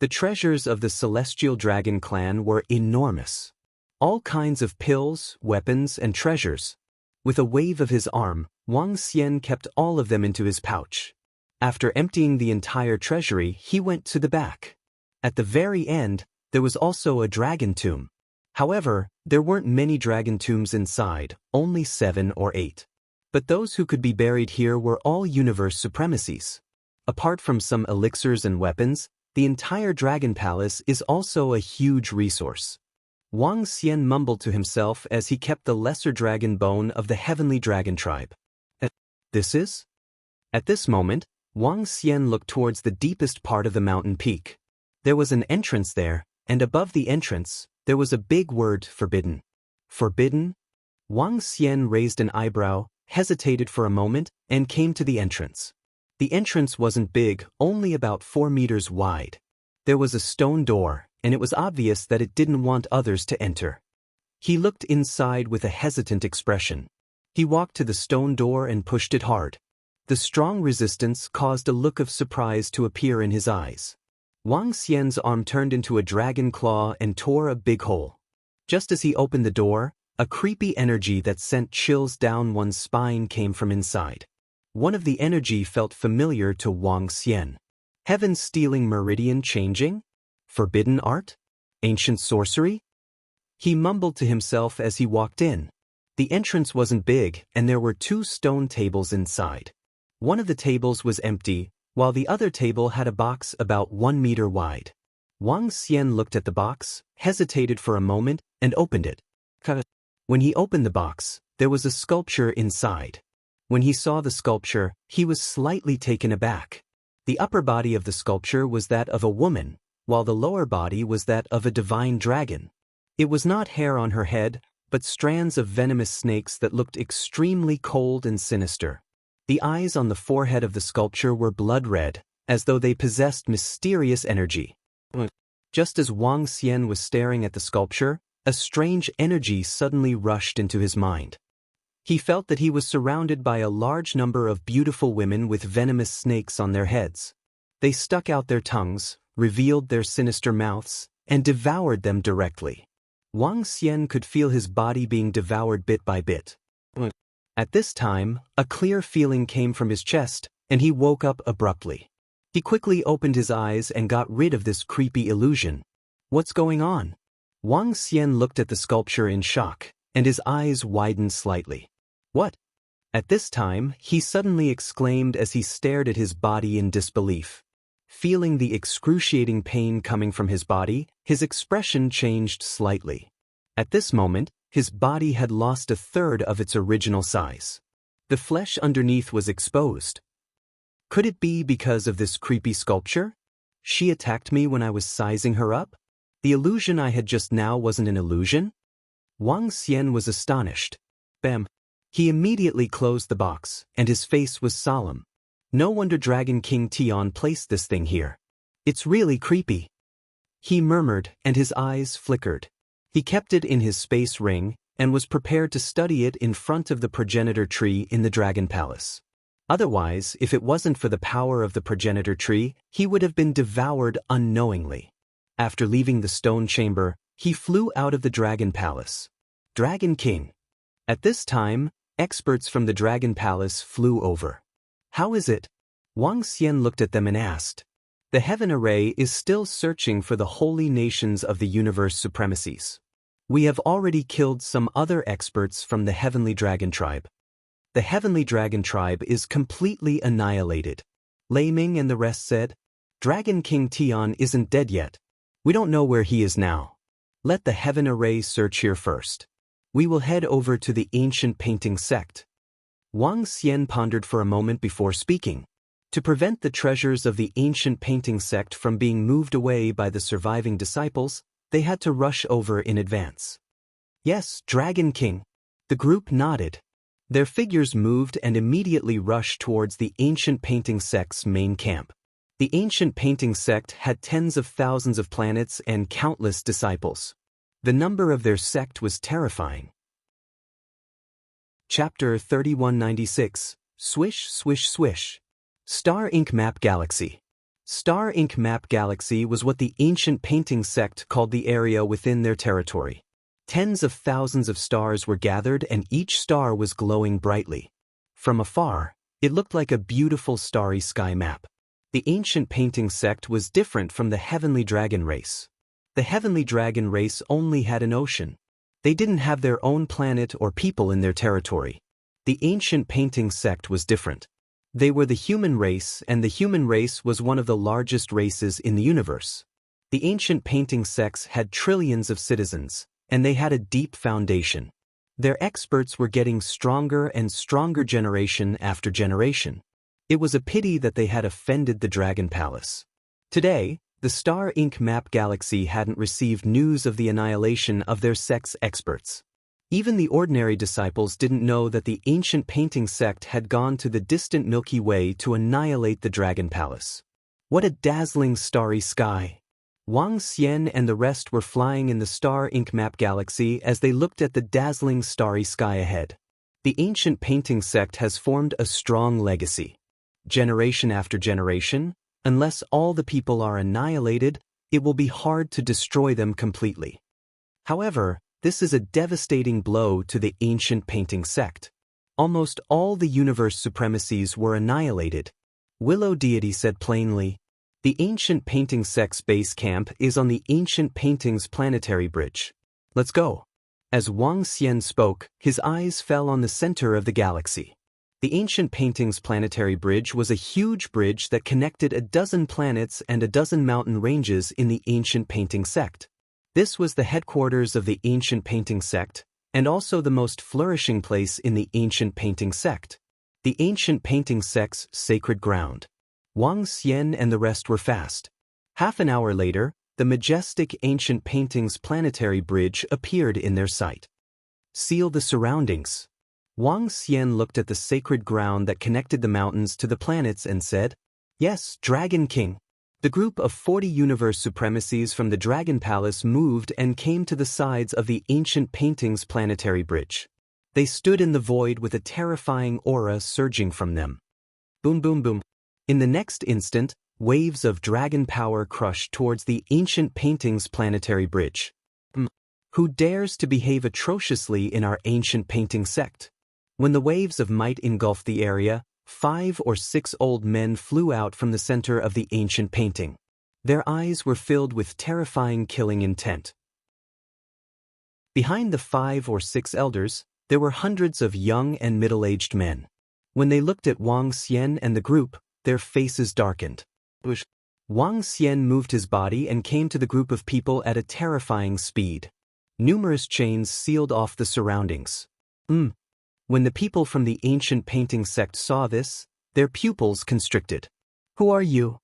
The treasures of the Celestial Dragon Clan were enormous. All kinds of pills, weapons, and treasures. With a wave of his arm, Wang Xian kept all of them into his pouch. After emptying the entire treasury, he went to the back. At the very end, there was also a dragon tomb. However, there weren't many dragon tombs inside, only 7 or 8. But those who could be buried here were all universe supremacies. Apart from some elixirs and weapons, the entire Dragon Palace is also a huge resource. Wang Xian mumbled to himself as he kept the lesser dragon bone of the heavenly dragon tribe. This is? At this moment, Wang Xian looked towards the deepest part of the mountain peak. There was an entrance there, and above the entrance, there was a big word, forbidden. Forbidden? Wang Xian raised an eyebrow, hesitated for a moment, and came to the entrance. The entrance wasn't big, only about 4 meters wide. There was a stone door, and it was obvious that it didn't want others to enter. He looked inside with a hesitant expression. He walked to the stone door and pushed it hard. The strong resistance caused a look of surprise to appear in his eyes. Wang Xian's arm turned into a dragon claw and tore a big hole. Just as he opened the door, a creepy energy that sent chills down one's spine came from inside. One of the energy felt familiar to Wang Xian. Heaven-stealing meridian changing? Forbidden art? Ancient sorcery? He mumbled to himself as he walked in. The entrance wasn't big, and there were 2 stone tables inside. One of the tables was empty, while the other table had a box about 1 meter wide. Wang Xian looked at the box, hesitated for a moment, and opened it. When he opened the box, there was a sculpture inside. When he saw the sculpture, he was slightly taken aback. The upper body of the sculpture was that of a woman, while the lower body was that of a divine dragon. It was not hair on her head, but strands of venomous snakes that looked extremely cold and sinister. The eyes on the forehead of the sculpture were blood red, as though they possessed mysterious energy. Just as Wang Xian was staring at the sculpture, a strange energy suddenly rushed into his mind. He felt that he was surrounded by a large number of beautiful women with venomous snakes on their heads. They stuck out their tongues, revealed their sinister mouths, and devoured them directly. Wang Xian could feel his body being devoured bit by bit. At this time, a clear feeling came from his chest, and he woke up abruptly. He quickly opened his eyes and got rid of this creepy illusion. What's going on? Wang Xian looked at the sculpture in shock, and his eyes widened slightly. What? At this time, he suddenly exclaimed as he stared at his body in disbelief. Feeling the excruciating pain coming from his body, his expression changed slightly. At this moment, his body had lost 1/3 of its original size. The flesh underneath was exposed. Could it be because of this creepy sculpture? She attacked me when I was sizing her up? The illusion I had just now wasn't an illusion? Wang Xian was astonished. Bam! He immediately closed the box, and his face was solemn. No wonder Dragon King Tian placed this thing here. It's really creepy. He murmured, and his eyes flickered. He kept it in his space ring, and was prepared to study it in front of the progenitor tree in the Dragon Palace. Otherwise, if it wasn't for the power of the progenitor tree, he would have been devoured unknowingly. After leaving the stone chamber, he flew out of the Dragon Palace. Dragon King. At this time, experts from the Dragon Palace flew over. How is it? Wang Xian looked at them and asked. The heaven array is still searching for the holy nations of the universe supremacies. We have already killed some other experts from the heavenly dragon tribe. The heavenly dragon tribe is completely annihilated. Lei Ming and the rest said, Dragon King Tian isn't dead yet. We don't know where he is now. Let the heaven array search here first. We will head over to the ancient painting sect. Wang Xian pondered for a moment before speaking. To prevent the treasures of the ancient painting sect from being moved away by the surviving disciples, they had to rush over in advance. Yes, Dragon King. The group nodded. Their figures moved and immediately rushed towards the ancient painting sect's main camp. The ancient painting sect had tens of thousands of planets and countless disciples. The number of their sect was terrifying. Chapter 3196, Swish Swish Swish. Star Ink Map Galaxy. Star Ink Map Galaxy was what the ancient painting sect called the area within their territory. Tens of thousands of stars were gathered and each star was glowing brightly. From afar, it looked like a beautiful starry sky map. The ancient painting sect was different from the heavenly dragon race. The heavenly dragon race only had an ocean. They didn't have their own planet or people in their territory. The ancient painting sect was different. They were the human race, and the human race was one of the largest races in the universe. The ancient painting sects had trillions of citizens, and they had a deep foundation. Their experts were getting stronger and stronger generation after generation. It was a pity that they had offended the Dragon Palace. Today, the Star Ink Map Galaxy hadn't received news of the annihilation of their sect's experts. Even the ordinary disciples didn't know that the ancient painting sect had gone to the distant Milky Way to annihilate the Dragon Palace. What a dazzling starry sky! Wang Xian and the rest were flying in the Star Ink Map Galaxy as they looked at the dazzling starry sky ahead. The ancient painting sect has formed a strong legacy. Generation after generation, unless all the people are annihilated, it will be hard to destroy them completely. However, this is a devastating blow to the ancient painting sect. Almost all the universe supremacies were annihilated. Willow Deity said plainly, the ancient painting sect's base camp is on the ancient painting's planetary bridge. Let's go. As Wang Xian spoke, his eyes fell on the center of the galaxy. The ancient painting's planetary bridge was a huge bridge that connected a dozen planets and a dozen mountain ranges in the ancient painting sect. This was the headquarters of the ancient painting sect, and also the most flourishing place in the ancient painting sect. The ancient painting sect's sacred ground. Wang Xian and the rest were fast. Half an hour later, the majestic ancient painting's planetary bridge appeared in their sight. Seal the surroundings. Wang Xian looked at the sacred ground that connected the mountains to the planets and said, Yes, Dragon King. The group of 40 universe supremacies from the Dragon Palace moved and came to the sides of the ancient painting's planetary bridge. They stood in the void with a terrifying aura surging from them. Boom boom boom. In the next instant, waves of dragon power crushed towards the ancient painting's planetary bridge. Who dares to behave atrociously in our ancient painting sect? When the waves of might engulfed the area, 5 or 6 old men flew out from the center of the ancient painting. Their eyes were filled with terrifying killing intent. Behind the 5 or 6 elders, there were hundreds of young and middle-aged men. When they looked at Wang Xian and the group, their faces darkened. Wang Xian moved his body and came to the group of people at a terrifying speed. Numerous chains sealed off the surroundings. When the people from the ancient painting sect saw this, their pupils constricted. Who are you?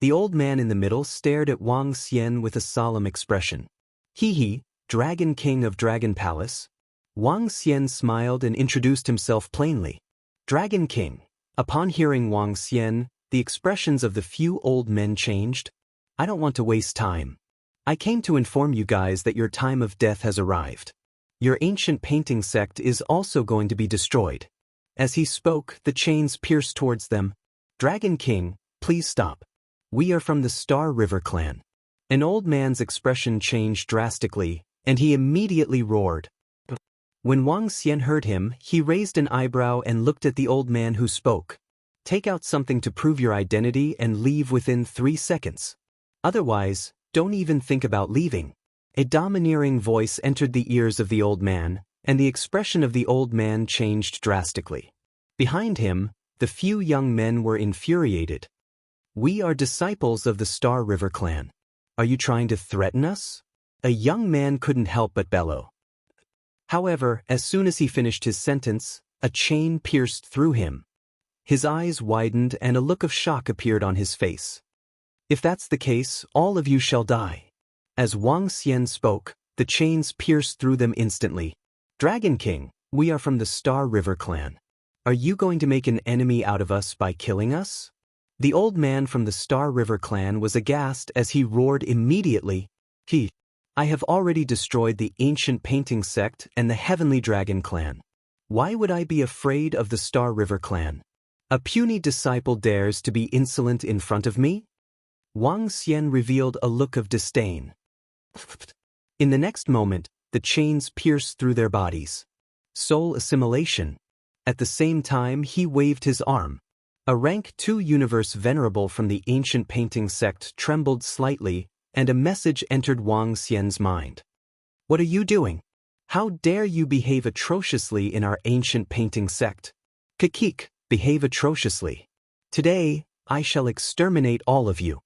The old man in the middle stared at Wang Xian with a solemn expression. He, Dragon King of Dragon Palace. Wang Xian smiled and introduced himself plainly. Dragon King. Upon hearing Wang Xian, the expressions of the few old men changed. I don't want to waste time. I came to inform you guys that your time of death has arrived. Your ancient painting sect is also going to be destroyed. As he spoke, the chains pierced towards them. Dragon King, please stop. We are from the Star River clan. An old man's expression changed drastically, and he immediately roared. When Wang Xian heard him, he raised an eyebrow and looked at the old man who spoke. Take out something to prove your identity and leave within 3 seconds. Otherwise, don't even think about leaving. A domineering voice entered the ears of the old man, and the expression of the old man changed drastically. Behind him, the few young men were infuriated. We are disciples of the Star River clan. Are you trying to threaten us? A young man couldn't help but bellow. However, as soon as he finished his sentence, a chain pierced through him. His eyes widened and a look of shock appeared on his face. If that's the case, all of you shall die. As Wang Xian spoke, the chains pierced through them instantly. Dragon King, we are from the Star River clan. Are you going to make an enemy out of us by killing us? The old man from the Star River clan was aghast as he roared immediately. I have already destroyed the ancient painting sect and the Heavenly Dragon clan. Why would I be afraid of the Star River clan? A puny disciple dares to be insolent in front of me? Wang Xian revealed a look of disdain. In the next moment, the chains pierced through their bodies. Soul assimilation. At the same time, he waved his arm. A rank 2 universe venerable from the ancient painting sect trembled slightly, and a message entered Wang Xian's mind. What are you doing? How dare you behave atrociously in our ancient painting sect? Kakik, behave atrociously. Today, I shall exterminate all of you.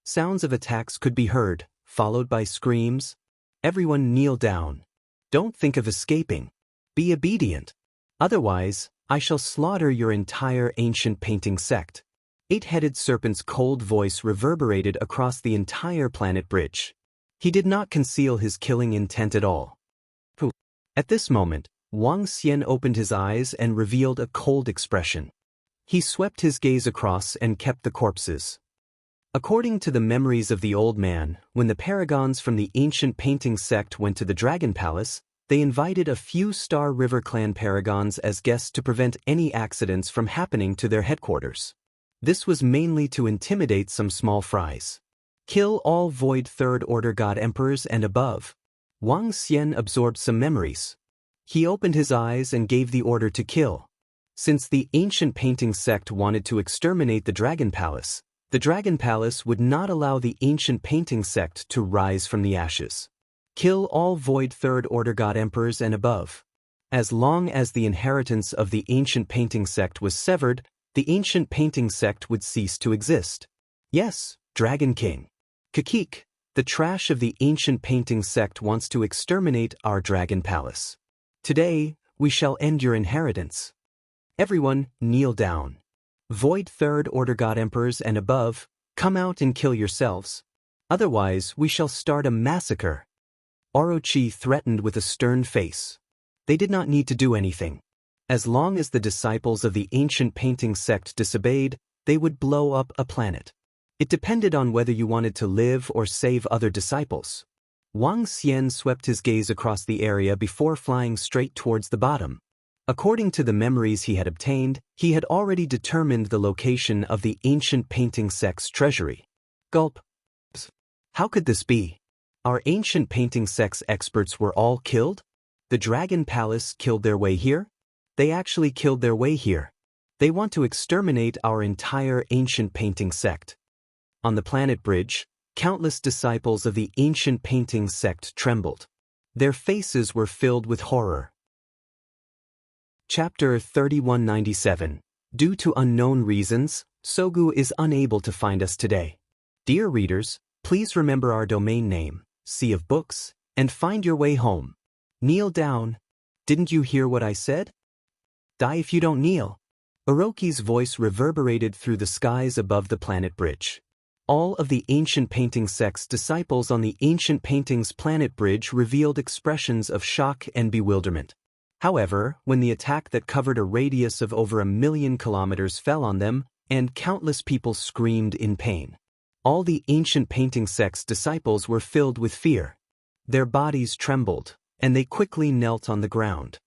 Sounds of attacks could be heard, followed by screams. Everyone kneel down. Don't think of escaping. Be obedient. Otherwise, I shall slaughter your entire ancient painting sect. 8-headed serpent's cold voice reverberated across the entire planet bridge. He did not conceal his killing intent at all. At this moment, Wang Xian opened his eyes and revealed a cold expression. He swept his gaze across and kept the corpses. According to the memories of the old man, when the paragons from the ancient painting sect went to the Dragon Palace, they invited a few Star River clan paragons as guests to prevent any accidents from happening to their headquarters. This was mainly to intimidate some small fries. Kill all void third order god emperors and above. Wang Xian absorbed some memories. He opened his eyes and gave the order to kill. Since the ancient painting sect wanted to exterminate the Dragon Palace would not allow the ancient painting sect to rise from the ashes. Kill all void third order god emperors and above. As long as the inheritance of the ancient painting sect was severed, the ancient painting sect would cease to exist. Yes, Dragon King. Kakik, the trash of the ancient painting sect wants to exterminate our Dragon Palace. Today, we shall end your inheritance. Everyone, kneel down. Void third order god emperors and above, come out and kill yourselves. Otherwise, we shall start a massacre. Orochi threatened with a stern face. They did not need to do anything. As long as the disciples of the ancient painting sect disobeyed, they would blow up a planet. It depended on whether you wanted to live or save other disciples. Wang Xian swept his gaze across the area before flying straight towards the bottom. According to the memories he had obtained, he had already determined the location of the ancient painting sect's treasury. Gulp. How could this be? Our ancient painting sect's experts were all killed? The Dragon Palace killed their way here? They actually killed their way here. They want to exterminate our entire ancient painting sect. On the planet bridge, countless disciples of the ancient painting sect trembled. Their faces were filled with horror. Chapter 3197. Due to unknown reasons, Sogu is unable to find us today. Dear readers, please remember our domain name, Sea of Books, and find your way home. Kneel down. Didn't you hear what I said? Die if you don't kneel. Orochi's voice reverberated through the skies above the planet bridge. All of the ancient painting sect's disciples on the ancient paintings planet bridge revealed expressions of shock and bewilderment. However, when the attack that covered a radius of over 1,000,000 kilometers fell on them, and countless people screamed in pain. All the ancient painting sect's disciples were filled with fear. Their bodies trembled, and they quickly knelt on the ground.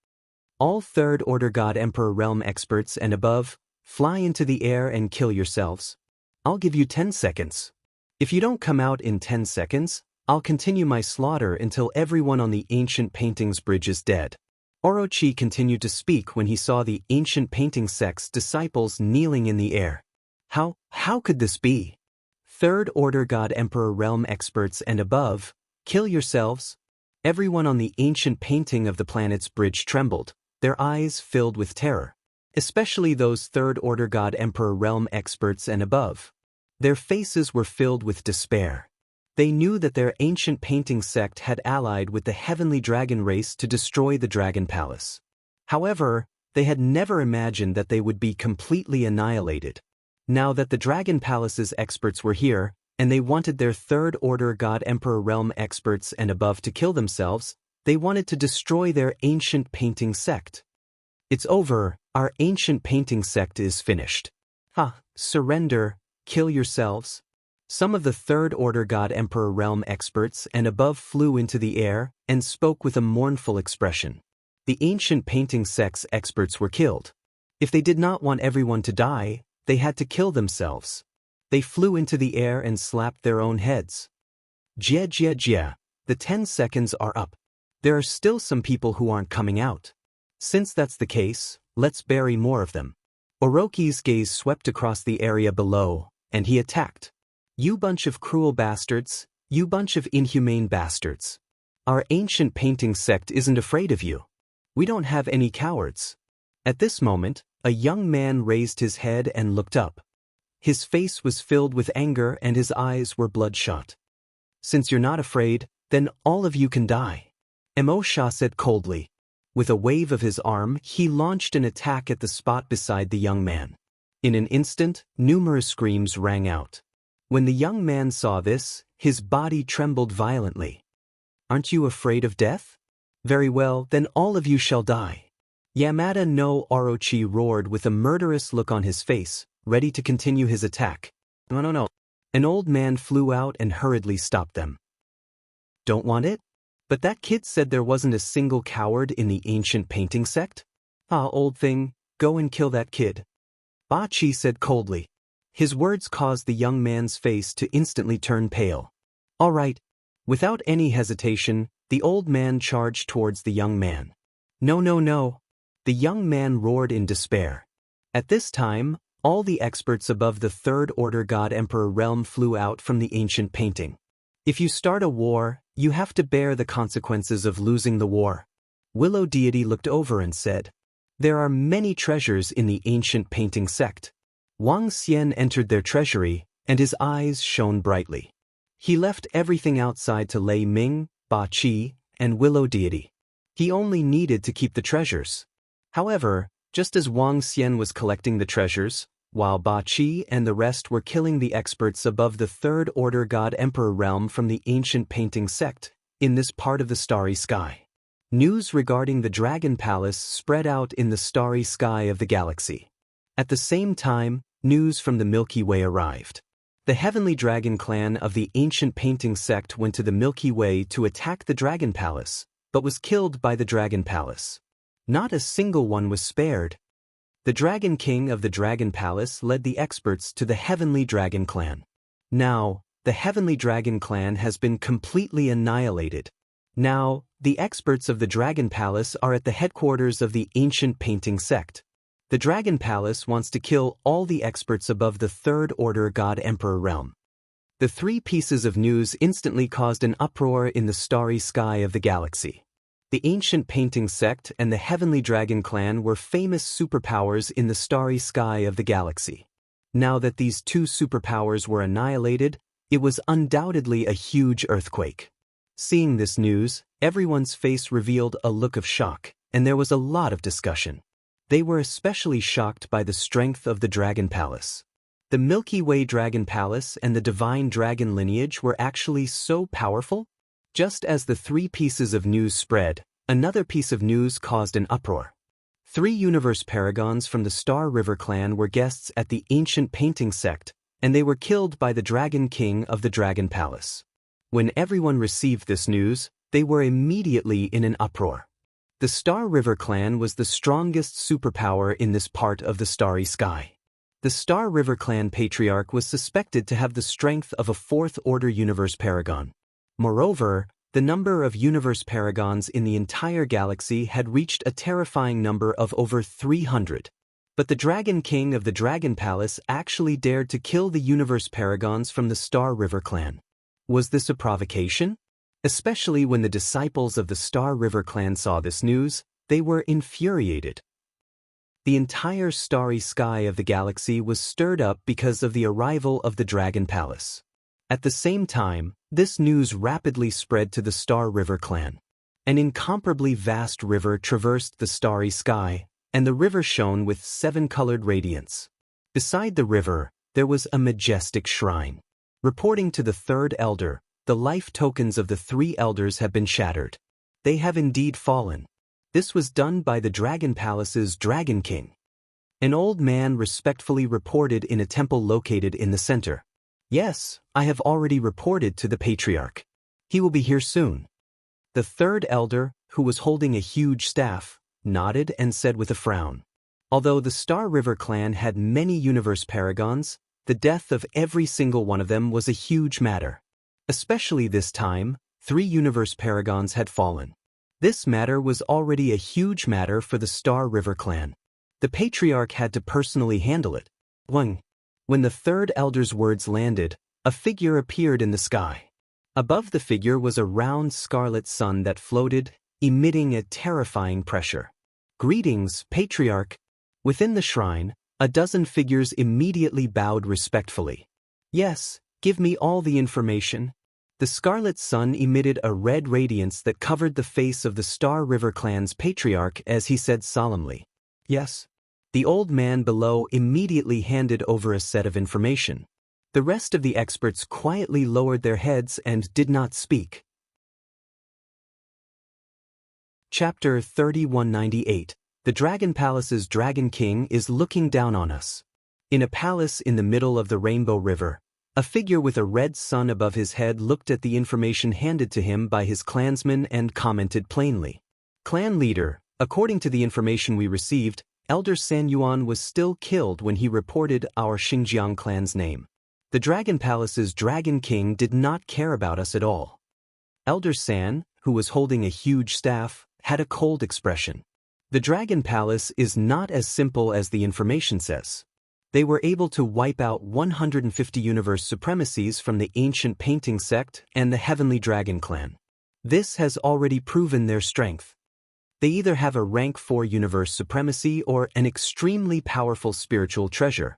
All Third Order God Emperor Realm experts and above, fly into the air and kill yourselves. I'll give you 10 seconds. If you don't come out in 10 seconds, I'll continue my slaughter until everyone on the ancient paintings bridge is dead. Orochi continued to speak when he saw the ancient painting sect's disciples kneeling in the air. How could this be? Third Order God Emperor Realm experts and above, kill yourselves? Everyone on the ancient painting of the planet's bridge trembled, their eyes filled with terror. Especially those Third Order God Emperor Realm experts and above. Their faces were filled with despair. They knew that their ancient painting sect had allied with the heavenly dragon race to destroy the Dragon Palace. However, they had never imagined that they would be completely annihilated. Now that the Dragon Palace's experts were here, and they wanted their Third Order God Emperor Realm experts and above to kill themselves, they wanted to destroy their ancient painting sect. It's over, our ancient painting sect is finished. Surrender, kill yourselves. Some of the Third Order God Emperor Realm experts and above flew into the air and spoke with a mournful expression. The ancient painting sect's experts were killed. If they did not want everyone to die, they had to kill themselves. They flew into the air and slapped their own heads. Jia, the 10 seconds are up. There are still some people who aren't coming out. Since that's the case, let's bury more of them. Orochi's gaze swept across the area below, and he attacked. You bunch of cruel bastards, you bunch of inhumane bastards. Our ancient painting sect isn't afraid of you. We don't have any cowards. At this moment, a young man raised his head and looked up. His face was filled with anger and his eyes were bloodshot. Since you're not afraid, then all of you can die. Emosha said coldly. With a wave of his arm, he launched an attack at the spot beside the young man. In an instant, numerous screams rang out. When the young man saw this, his body trembled violently. Aren't you afraid of death? Very well, then all of you shall die. Yamada no Orochi roared with a murderous look on his face, ready to continue his attack. No. An old man flew out and hurriedly stopped them. Don't want it? But that kid said there wasn't a single coward in the ancient painting sect? Old thing, go and kill that kid. Bachi said coldly. His words caused the young man's face to instantly turn pale. All right. Without any hesitation, the old man charged towards the young man. No. The young man roared in despair. At this time, all the experts above the Third Order God Emperor realm flew out from the ancient painting. If you start a war, you have to bear the consequences of losing the war. Willow Deity looked over and said, There are many treasures in the ancient painting sect. Wang Xian entered their treasury, and his eyes shone brightly. He left everything outside to Lei Ming, Ba Qi, and Willow Deity. He only needed to keep the treasures. However, just as Wang Xian was collecting the treasures, while Ba Qi and the rest were killing the experts above the Third Order God Emperor realm from the ancient painting sect, in this part of the starry sky. News regarding the Dragon Palace spread out in the starry sky of the galaxy. At the same time, news from the Milky Way arrived. The Heavenly Dragon clan of the ancient painting sect went to the Milky Way to attack the Dragon Palace, but was killed by the Dragon Palace. Not a single one was spared. The Dragon King of the Dragon Palace led the experts to the Heavenly Dragon clan. Now, the Heavenly Dragon clan has been completely annihilated. Now, the experts of the Dragon Palace are at the headquarters of the ancient painting sect. The Dragon Palace wants to kill all the experts above the Third Order God Emperor realm. The three pieces of news instantly caused an uproar in the starry sky of the galaxy. The ancient painting sect and the Heavenly Dragon clan were famous superpowers in the starry sky of the galaxy. Now that these two superpowers were annihilated, it was undoubtedly a huge earthquake. Seeing this news, everyone's face revealed a look of shock, and there was a lot of discussion. They were especially shocked by the strength of the Dragon Palace. The Milky Way Dragon Palace and the Divine Dragon lineage were actually so powerful? Just as the three pieces of news spread, another piece of news caused an uproar. 3 universe paragons from the Star River clan were guests at the ancient painting sect, and they were killed by the Dragon King of the Dragon Palace. When everyone received this news, they were immediately in an uproar. The Star River clan was the strongest superpower in this part of the starry sky. The Star River clan patriarch was suspected to have the strength of a Fourth Order universe paragon. Moreover, The number of universe paragons in the entire galaxy had reached a terrifying number of over 300. But the Dragon King of the Dragon Palace actually dared to kill the universe paragons from the Star River clan. Was this a provocation? Especially when the disciples of the Star River clan saw this news, they were infuriated. The entire starry sky of the galaxy was stirred up because of the arrival of the Dragon Palace. At the same time, this news rapidly spread to the Star River clan. An incomparably vast river traversed the starry sky, and the river shone with 7-colored radiance. Beside the river, there was a majestic shrine. Reporting to the third elder, the life tokens of the 3 elders have been shattered. They have indeed fallen. This was done by the Dragon Palace's Dragon King. An old man respectfully reported in a temple located in the center. Yes, I have already reported to the Patriarch. He will be here soon. The third elder, who was holding a huge staff, nodded and said with a frown. Although the Star River clan had many universe paragons, the death of every single one of them was a huge matter. Especially this time, 3 universe paragons had fallen. This matter was already a huge matter for the Star River clan. The Patriarch had to personally handle it. When the third elder's words landed, a figure appeared in the sky. Above the figure was a round scarlet sun that floated, emitting a terrifying pressure. Greetings, Patriarch. Within the shrine, a dozen figures immediately bowed respectfully. Yes, give me all the information. The scarlet sun emitted a red radiance that covered the face of the Star River clan's Patriarch as he said solemnly, "Yes." The old man below immediately handed over a set of information. The rest of the experts quietly lowered their heads and did not speak. Chapter 3198. The Dragon Palace's Dragon King is looking down on us. In a palace in the middle of the Rainbow River, a figure with a red sun above his head looked at the information handed to him by his clansmen and commented plainly. Clan leader, according to the information we received, Elder San Yuan was still killed when he reported our Xinjiang clan's name. The Dragon Palace's Dragon King did not care about us at all. Elder San, who was holding a huge staff, had a cold expression. The Dragon Palace is not as simple as the information says. They were able to wipe out 150 universe supremacies from the ancient painting sect and the Heavenly Dragon clan. This has already proven their strength. They either have a rank 4 universe supremacy or an extremely powerful spiritual treasure.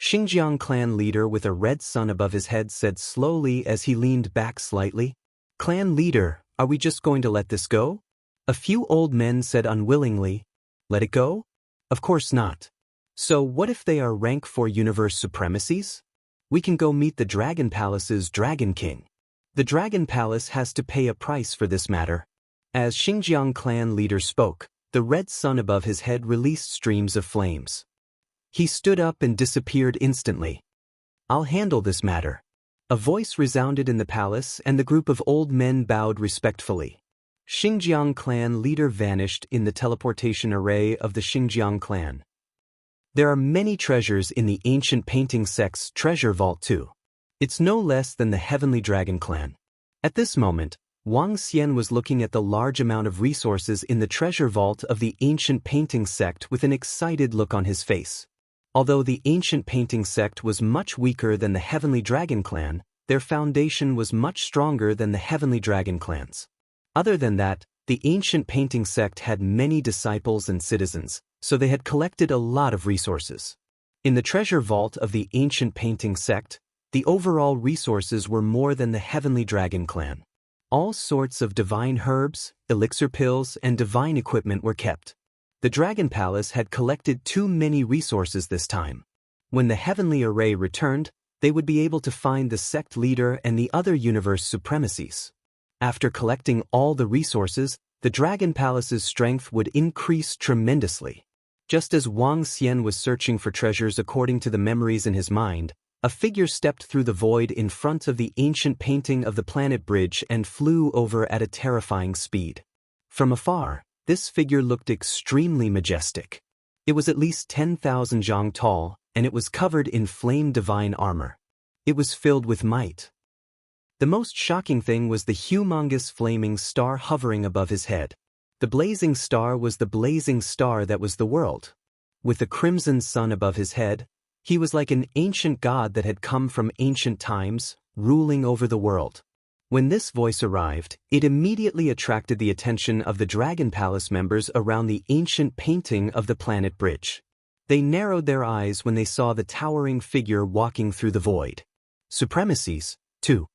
Xinjiang clan leader with a red sun above his head said slowly as he leaned back slightly. Clan leader, are we just going to let this go? A few old men said unwillingly, let it go? Of course not. So what if they are rank 4 universe supremacies? We can go meet the Dragon Palace's Dragon King. The Dragon Palace has to pay a price for this matter. As Xinjiang clan leader spoke, the red sun above his head released streams of flames. He stood up and disappeared instantly. I'll handle this matter. A voice resounded in the palace and the group of old men bowed respectfully. Xinjiang clan leader vanished in the teleportation array of the Xinjiang clan. There are many treasures in the ancient painting sect's treasure vault too. It's no less than the Heavenly Dragon clan. At this moment, Wang Xian was looking at the large amount of resources in the treasure vault of the ancient painting sect with an excited look on his face. Although the ancient painting sect was much weaker than the Heavenly Dragon clan, their foundation was much stronger than the Heavenly Dragon clans. Other than that, the ancient painting sect had many disciples and citizens, so they had collected a lot of resources. In the treasure vault of the ancient painting sect, the overall resources were more than the Heavenly Dragon clan. All sorts of divine herbs, elixir pills, and divine equipment were kept. The Dragon Palace had collected too many resources this time. When the Heavenly Array returned, they would be able to find the sect leader and the other universe supremacies. After collecting all the resources, the Dragon Palace's strength would increase tremendously. Just as Wang Xian was searching for treasures according to the memories in his mind, a figure stepped through the void in front of the ancient painting of the planet bridge and flew over at a terrifying speed. From afar, this figure looked extremely majestic. It was at least 10,000 zhang tall, and it was covered in flame divine armor. It was filled with might. The most shocking thing was the humongous flaming star hovering above his head. The blazing star was the blazing star that was the world. With the crimson sun above his head, he was like an ancient god that had come from ancient times, ruling over the world. When this voice arrived, it immediately attracted the attention of the Dragon Palace members around the ancient painting of the planet bridge. They narrowed their eyes when they saw the towering figure walking through the void. Supremacies, too.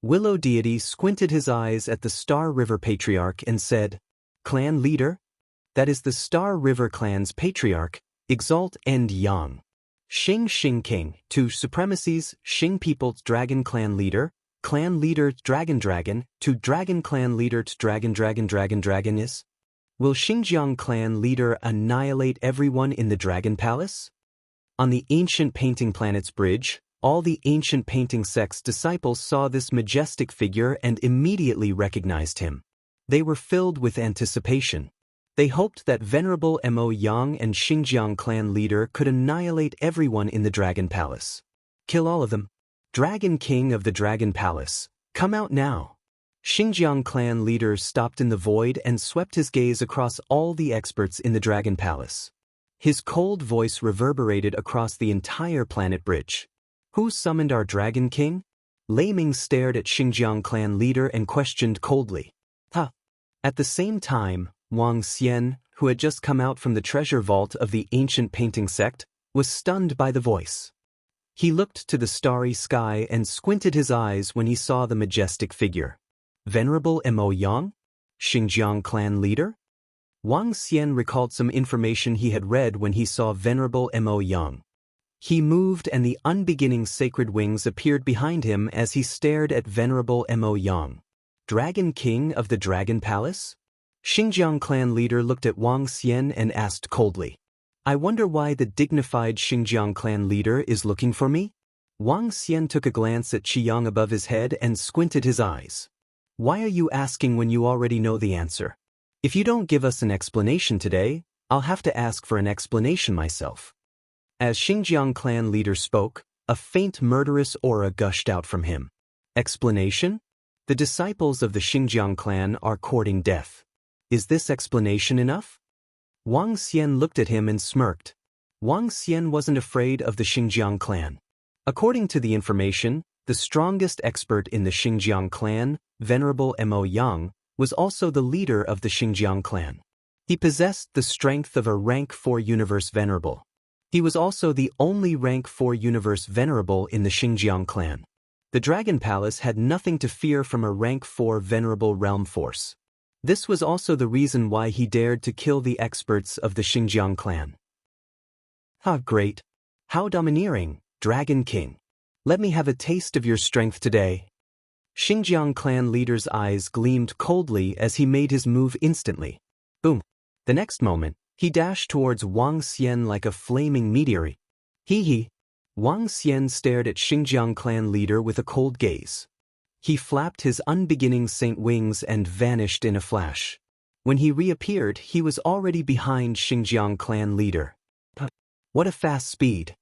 Willow Deity squinted his eyes at the Star River Patriarch and said, "Clan leader? That is the Star River clan's patriarch, Exalt End Yang. Xing King, to Supremacies, Xing People's Dragon Clan leader, Dragon, to Dragon Clan leader to Dragon is? Will Xinjiang Clan leader annihilate everyone in the Dragon Palace?" On the ancient painting planet's bridge, all the ancient painting sect's disciples saw this majestic figure and immediately recognized him. They were filled with anticipation. They hoped that Venerable Mo Yang and Xinjiang Clan leader could annihilate everyone in the Dragon Palace. Kill all of them. Dragon King of the Dragon Palace, come out now. Xinjiang Clan leader stopped in the void and swept his gaze across all the experts in the Dragon Palace. His cold voice reverberated across the entire planet bridge. Who summoned our Dragon King? Lei Ming stared at Xinjiang Clan leader and questioned coldly. Huh. At the same time, Wang Xian, who had just come out from the treasure vault of the ancient painting sect, was stunned by the voice. He looked to the starry sky and squinted his eyes when he saw the majestic figure. Venerable Mo Yang? Xinjiang Clan leader? Wang Xian recalled some information he had read when he saw Venerable Mo Yang. He moved and the unbeginning sacred wings appeared behind him as he stared at Venerable Mo Yang. Dragon King of the Dragon Palace? Xinjiang Clan leader looked at Wang Xian and asked coldly, "I wonder why the dignified Xinjiang Clan leader is looking for me?" Wang Xian took a glance at Qiyang above his head and squinted his eyes. "Why are you asking when you already know the answer? If you don't give us an explanation today, I'll have to ask for an explanation myself." As Xinjiang Clan leader spoke, a faint murderous aura gushed out from him. Explanation? The disciples of the Xinjiang Clan are courting death. Is this explanation enough? Wang Xian looked at him and smirked. Wang Xian wasn't afraid of the Xinjiang Clan. According to the information, the strongest expert in the Xinjiang Clan, Venerable Mo Yang, was also the leader of the Xinjiang Clan. He possessed the strength of a rank 4 universe venerable. He was also the only rank 4 universe venerable in the Xinjiang Clan. The Dragon Palace had nothing to fear from a rank 4 venerable realm force. This was also the reason why he dared to kill the experts of the Xinjiang Clan. Ah, great. How domineering, Dragon King. Let me have a taste of your strength today. Xinjiang Clan leader's eyes gleamed coldly as he made his move instantly. Boom. The next moment, he dashed towards Wang Xian like a flaming meteor. Hee. Wang Xian stared at Xinjiang Clan leader with a cold gaze. He flapped his unbeginning saint wings and vanished in a flash. When he reappeared, he was already behind Xinjiang Clan leader. What a fast speed.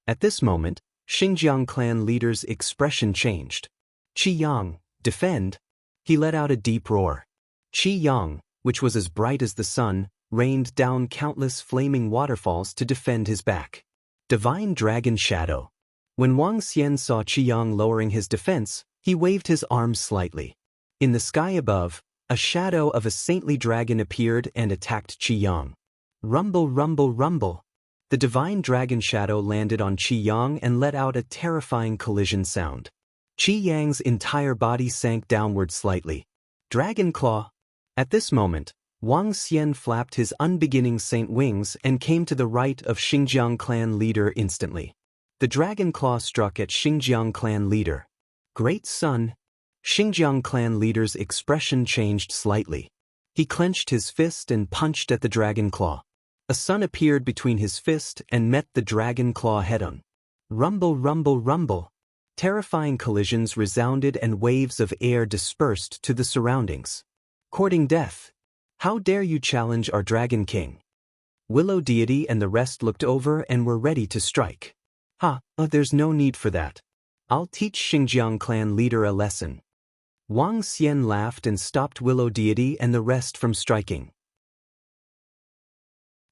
At this moment, Xinjiang Clan leader's expression changed. Qi Yang, defend. He let out a deep roar. Qi Yang, which was as bright as the sun, rained down countless flaming waterfalls to defend his back. Divine Dragon Shadow. When Wang Xian saw Qi Yang lowering his defense, he waved his arms slightly. In the sky above, a shadow of a saintly dragon appeared and attacked Qi Yang. Rumble, rumble, rumble. The divine dragon shadow landed on Qi Yang and let out a terrifying collision sound. Qi Yang's entire body sank downward slightly. Dragon Claw. At this moment, Wang Xian flapped his unbeginning saint wings and came to the right of Xinjiang Clan leader instantly. The Dragon Claw struck at Xinjiang Clan leader. Great Sun. Xinjiang Clan leader's expression changed slightly. He clenched his fist and punched at the Dragon Claw. A sun appeared between his fist and met the Dragon Claw head-on. Rumble, rumble, rumble. Terrifying collisions resounded and waves of air dispersed to the surroundings. Courting death. How dare you challenge our Dragon King? Willow Deity and the rest looked over and were ready to strike. There's no need for that. I'll teach Xinjiang clan leader a lesson. Wang Xian laughed and stopped Willow Deity and the rest from striking.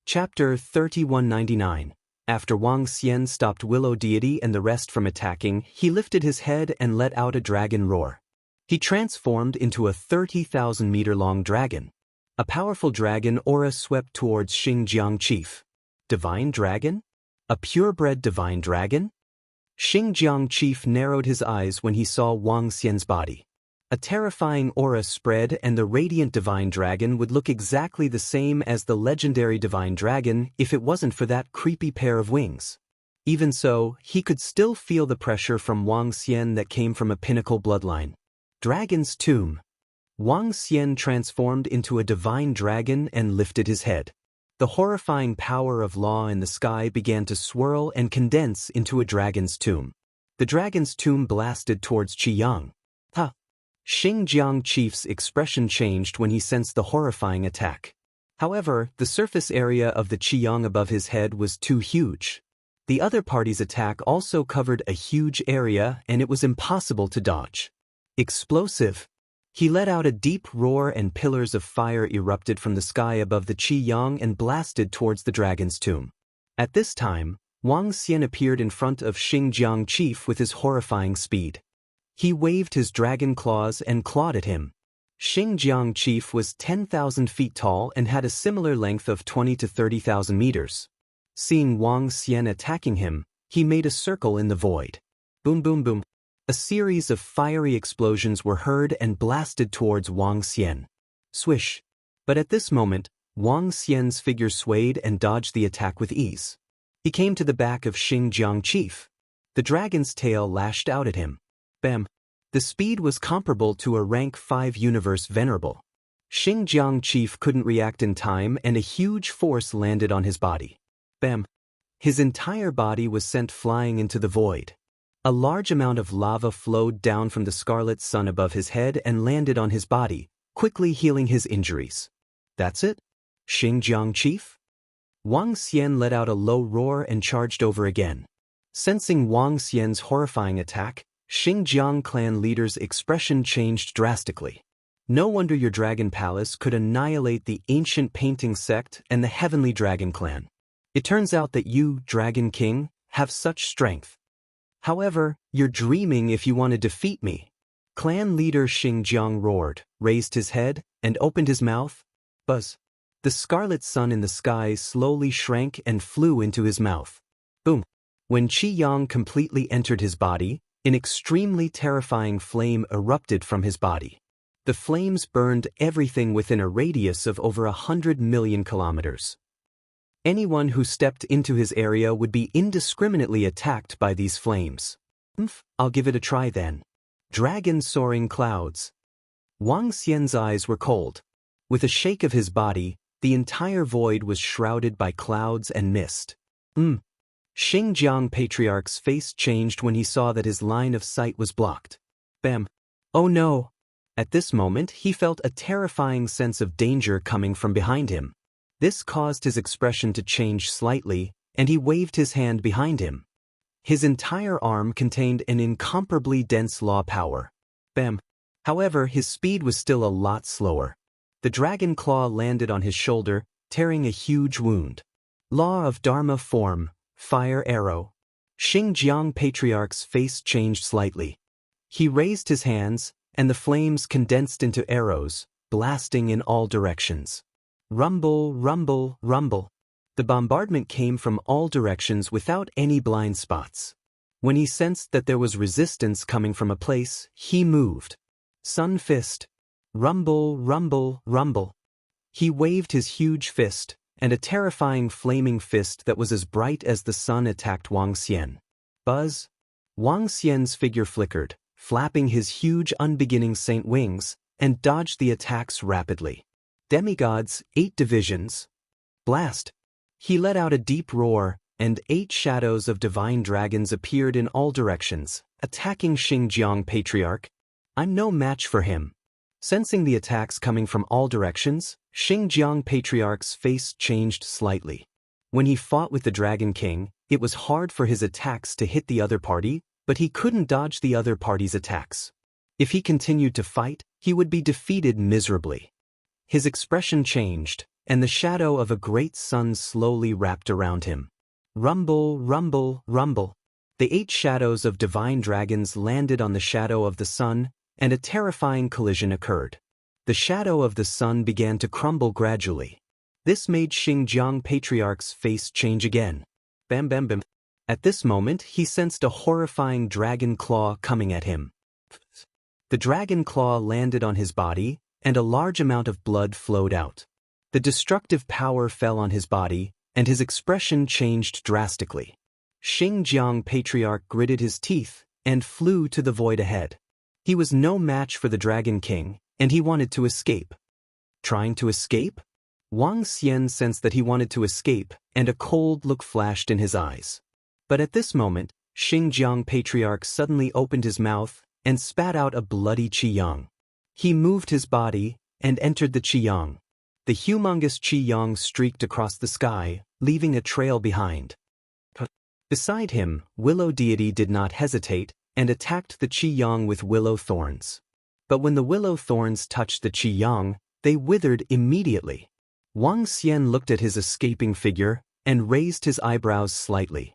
Chapter 3199. After Wang Xian stopped Willow Deity and the rest from attacking, he lifted his head and let out a dragon roar. He transformed into a 30,000-meter-long dragon. A powerful dragon aura swept towards Xinjiang chief. Divine dragon? A purebred divine dragon? Xinjiang chief narrowed his eyes when he saw Wang Xian's body. A terrifying aura spread, and the radiant divine dragon would look exactly the same as the legendary divine dragon if it wasn't for that creepy pair of wings. Even so, he could still feel the pressure from Wang Xian that came from a pinnacle bloodline. Dragon's Tomb. Wang Xian transformed into a divine dragon and lifted his head. The horrifying power of law in the sky began to swirl and condense into a dragon's tomb. The dragon's tomb blasted towards Qiyang. Ha! Xinjiang chief's expression changed when he sensed the horrifying attack. However, the surface area of the Qiyang above his head was too huge. The other party's attack also covered a huge area, and it was impossible to dodge. Explosive. He let out a deep roar and pillars of fire erupted from the sky above the Qiyang and blasted towards the dragon's tomb. At this time, Wang Xian appeared in front of Xinjiang chief with his horrifying speed. He waved his dragon claws and clawed at him. Xinjiang chief was 10,000 feet tall and had a similar length of 20 to 30,000 meters. Seeing Wang Xian attacking him, he made a circle in the void. Boom boom boom. A series of fiery explosions were heard and blasted towards Wang Xian. Swish. But at this moment, Wang Xian's figure swayed and dodged the attack with ease. He came to the back of Xinjiang chief. The dragon's tail lashed out at him. Bam. The speed was comparable to a rank 5 universe venerable. Xinjiang chief couldn't react in time and a huge force landed on his body. Bam. His entire body was sent flying into the void. A large amount of lava flowed down from the scarlet sun above his head and landed on his body, quickly healing his injuries. That's it? Xinjiang chief? Wang Xian let out a low roar and charged over again. Sensing Wang Xian's horrifying attack, Xinjiang clan leader's expression changed drastically. No wonder your dragon palace could annihilate the ancient painting sect and the heavenly dragon clan. It turns out that you, Dragon King, have such strength. However, you're dreaming if you want to defeat me. Clan leader Xinjiang roared, raised his head, and opened his mouth. Buzz. The scarlet sun in the sky slowly shrank and flew into his mouth. Boom. When Qiyang completely entered his body, an extremely terrifying flame erupted from his body. The flames burned everything within a radius of over 100 million kilometers. Anyone who stepped into his area would be indiscriminately attacked by these flames. I'll give it a try then. Dragon soaring clouds. Wang Xian's eyes were cold. With a shake of his body, the entire void was shrouded by clouds and mist. Xinjiang Patriarch's face changed when he saw that his line of sight was blocked. Bam. Oh no. At this moment, he felt a terrifying sense of danger coming from behind him. This caused his expression to change slightly, and he waved his hand behind him. His entire arm contained an incomparably dense law power. Bam. However, his speed was still a lot slower. The dragon claw landed on his shoulder, tearing a huge wound. Law of Dharma form. Fire arrow. Xinjiang Patriarch's face changed slightly. He raised his hands, and the flames condensed into arrows, blasting in all directions. Rumble, rumble, rumble. The bombardment came from all directions without any blind spots. When he sensed that there was resistance coming from a place, he moved. Sun fist. Rumble, rumble, rumble. He waved his huge fist, and a terrifying flaming fist that was as bright as the sun attacked Wang Xian. Buzz. Wang Xian's figure flickered, flapping his huge unbeginning saint wings, and dodged the attacks rapidly. Demigods, 8 divisions. Blast. He let out a deep roar, and 8 shadows of divine dragons appeared in all directions, attacking Xinjiang Patriarch. I'm no match for him. Sensing the attacks coming from all directions, Xinjiang Patriarch's face changed slightly. When he fought with the Dragon King, it was hard for his attacks to hit the other party, but he couldn't dodge the other party's attacks. If he continued to fight, he would be defeated miserably. His expression changed, and the shadow of a great sun slowly wrapped around him. Rumble, rumble, rumble. The 8 shadows of divine dragons landed on the shadow of the sun, and a terrifying collision occurred. The shadow of the sun began to crumble gradually. This made Xinjiang Patriarch's face change again. Bam bam bam. At this moment, he sensed a horrifying dragon claw coming at him. The dragon claw landed on his body, and a large amount of blood flowed out. The destructive power fell on his body, and his expression changed drastically. Xinjiang Patriarch gritted his teeth and flew to the void ahead. He was no match for the Dragon King, and he wanted to escape. Trying to escape? Wang Xian sensed that he wanted to escape, and a cold look flashed in his eyes. But at this moment, Xinjiang Patriarch suddenly opened his mouth and spat out a bloody qiyang. He moved his body and entered the qiyang. The humongous qiyang streaked across the sky, leaving a trail behind. Beside him, Willow Deity did not hesitate and attacked the qiyang with willow thorns. But when the willow thorns touched the qiyang, they withered immediately. Wang Xian looked at his escaping figure and raised his eyebrows slightly.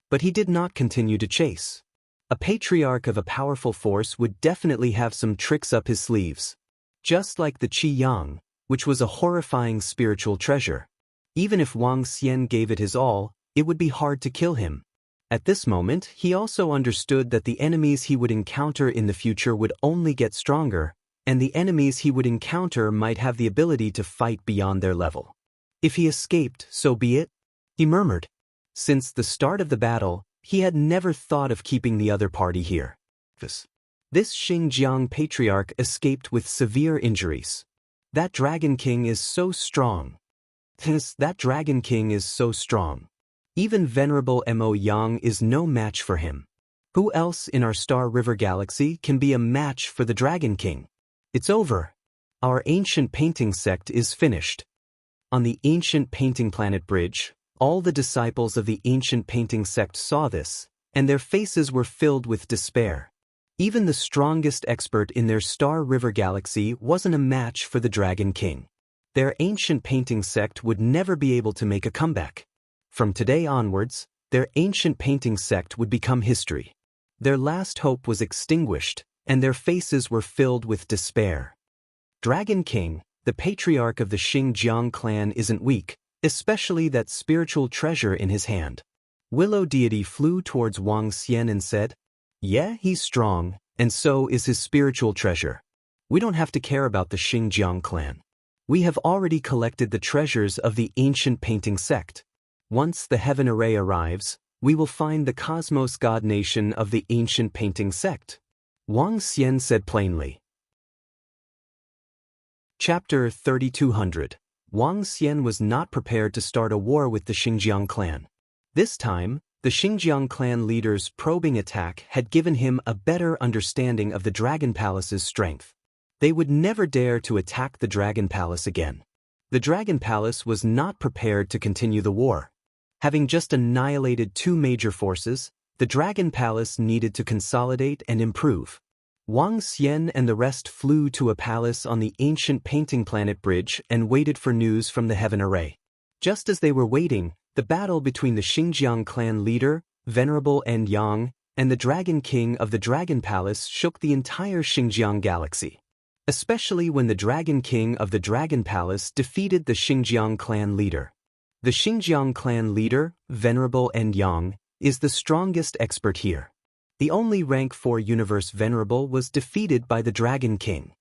But he did not continue to chase. A patriarch of a powerful force would definitely have some tricks up his sleeves. Just like the qiyang, which was a horrifying spiritual treasure. Even if Wang Xian gave it his all, it would be hard to kill him. At this moment, he also understood that the enemies he would encounter in the future would only get stronger, and the enemies he would encounter might have the ability to fight beyond their level. If he escaped, so be it, he murmured. Since the start of the battle, he had never thought of keeping the other party here. This Xinjiang Patriarch escaped with severe injuries. That Dragon King is so strong. That Dragon King is so strong. Even Venerable Mo Yang is no match for him. Who else in our Star River Galaxy can be a match for the Dragon King? It's over. Our ancient painting sect is finished. On the ancient painting planet bridge, all the disciples of the ancient painting sect saw this, and their faces were filled with despair. Even the strongest expert in their Star River Galaxy wasn't a match for the Dragon King. Their ancient painting sect would never be able to make a comeback. From today onwards, their ancient painting sect would become history. Their last hope was extinguished, and their faces were filled with despair. Dragon King, the patriarch of the Xinjiang clan, isn't weak, especially that spiritual treasure in his hand. Willow Deity flew towards Wang Xian and said, "Yeah, he's strong, and so is his spiritual treasure. We don't have to care about the Xinjiang clan. We have already collected the treasures of the ancient painting sect. Once the heaven array arrives, we will find the cosmos god nation of the ancient painting sect," Wang Xian said plainly. Chapter 3200. Wang Xian was not prepared to start a war with the Xinjiang clan. This time, the Xinjiang clan leader's probing attack had given him a better understanding of the Dragon Palace's strength. They would never dare to attack the Dragon Palace again. The Dragon Palace was not prepared to continue the war. Having just annihilated 2 major forces, the Dragon Palace needed to consolidate and improve. Wang Xian and the rest flew to a palace on the ancient painting planet bridge and waited for news from the heaven array. Just as they were waiting, the battle between the Xinjiang clan leader, Venerable Yang, and the Dragon King of the Dragon Palace shook the entire Xinjiang galaxy. Especially when the Dragon King of the Dragon Palace defeated the Xinjiang clan leader. The Xinjiang clan leader, Venerable Yang, is the strongest expert here. The only rank 4 universe Venerable was defeated by the Dragon King.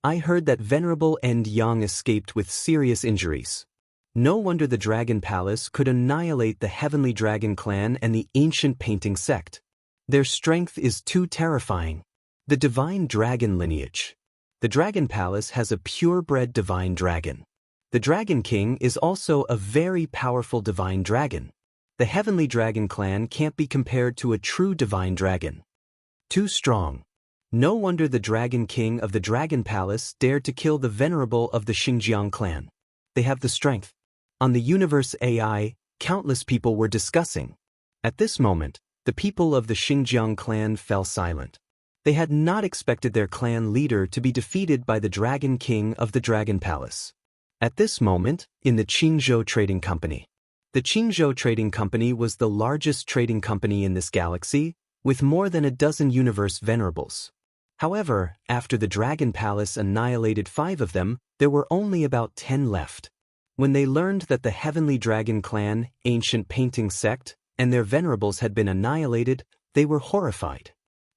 I heard that Venerable Yang escaped with serious injuries. No wonder the Dragon Palace could annihilate the Heavenly Dragon clan and the ancient painting sect. Their strength is too terrifying. The Divine Dragon lineage. The Dragon Palace has a purebred divine dragon. The Dragon King is also a very powerful divine dragon. The Heavenly Dragon clan can't be compared to a true divine dragon. Too strong. No wonder the Dragon King of the Dragon Palace dared to kill the Venerable of the Xinjiang clan. They have the strength. On the universe AI, countless people were discussing. At this moment, the people of the Xinjiang clan fell silent. They had not expected their clan leader to be defeated by the Dragon King of the Dragon Palace. At this moment, in the Qingzhou Trading Company. The Qingzhou Trading Company was the largest trading company in this galaxy, with more than a dozen universe venerables. However, after the Dragon Palace annihilated 5 of them, there were only about 10 left. When they learned that the Heavenly Dragon Clan, Ancient Painting Sect, and their venerables had been annihilated, they were horrified.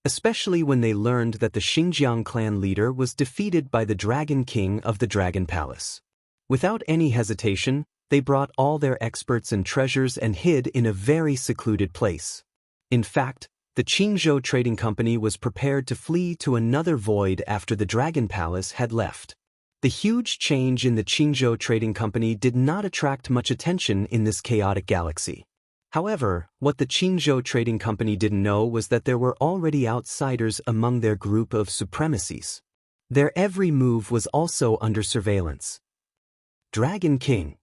Especially when they learned that the Xinjiang clan leader was defeated by the Dragon King of the Dragon Palace. Without any hesitation, they brought all their experts and treasures and hid in a very secluded place. In fact, the Qingzhou Trading Company was prepared to flee to another void after the Dragon Palace had left. The huge change in the Qingzhou Trading Company did not attract much attention in this chaotic galaxy. However, what the Qingzhou Trading Company didn't know was that there were already outsiders among their group of supremacies. Their every move was also under surveillance. Dragon King.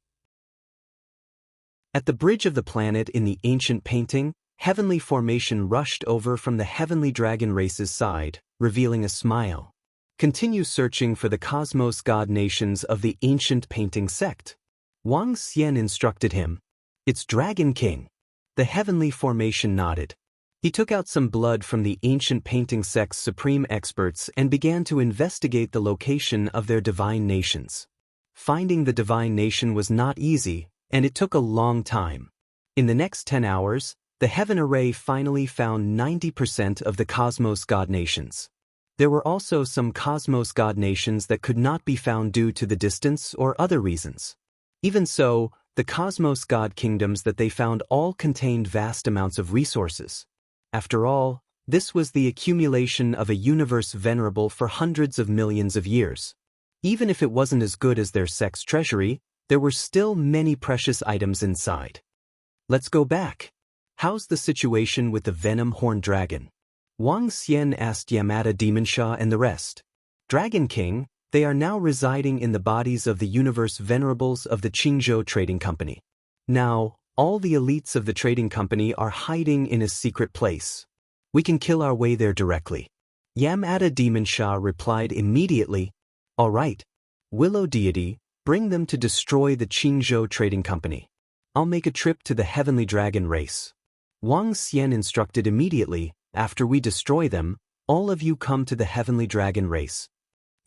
At the bridge of the planet in the ancient painting, heavenly formation rushed over from the heavenly dragon race's side, revealing a smile. Continue searching for the cosmos god nations of the ancient painting sect. Wang Xian instructed him. It's Dragon King. The heavenly formation nodded. He took out some blood from the ancient painting sect's supreme experts and began to investigate the location of their divine nations. Finding the divine nation was not easy, and it took a long time. In the next 10 hours, the Heaven Array finally found 90% of the Cosmos God nations. There were also some Cosmos God nations that could not be found due to the distance or other reasons. Even so, the Cosmos God kingdoms that they found all contained vast amounts of resources. After all, this was the accumulation of a universe venerable for hundreds of millions of years. Even if it wasn't as good as their sect's treasury, there were still many precious items inside. Let's go back. How's the situation with the Venom Horn Dragon? Wang Xian asked Yamada Demonsha and the rest. Dragon King, they are now residing in the bodies of the universe venerables of the Qingzhou Trading Company. Now, all the elites of the trading company are hiding in a secret place. We can kill our way there directly. Yamada Demonsha replied immediately. All right. Willow Deity, bring them to destroy the Qingzhou Trading Company. I'll make a trip to the Heavenly Dragon race. Wang Xian instructed immediately. After we destroy them, all of you come to the Heavenly Dragon race.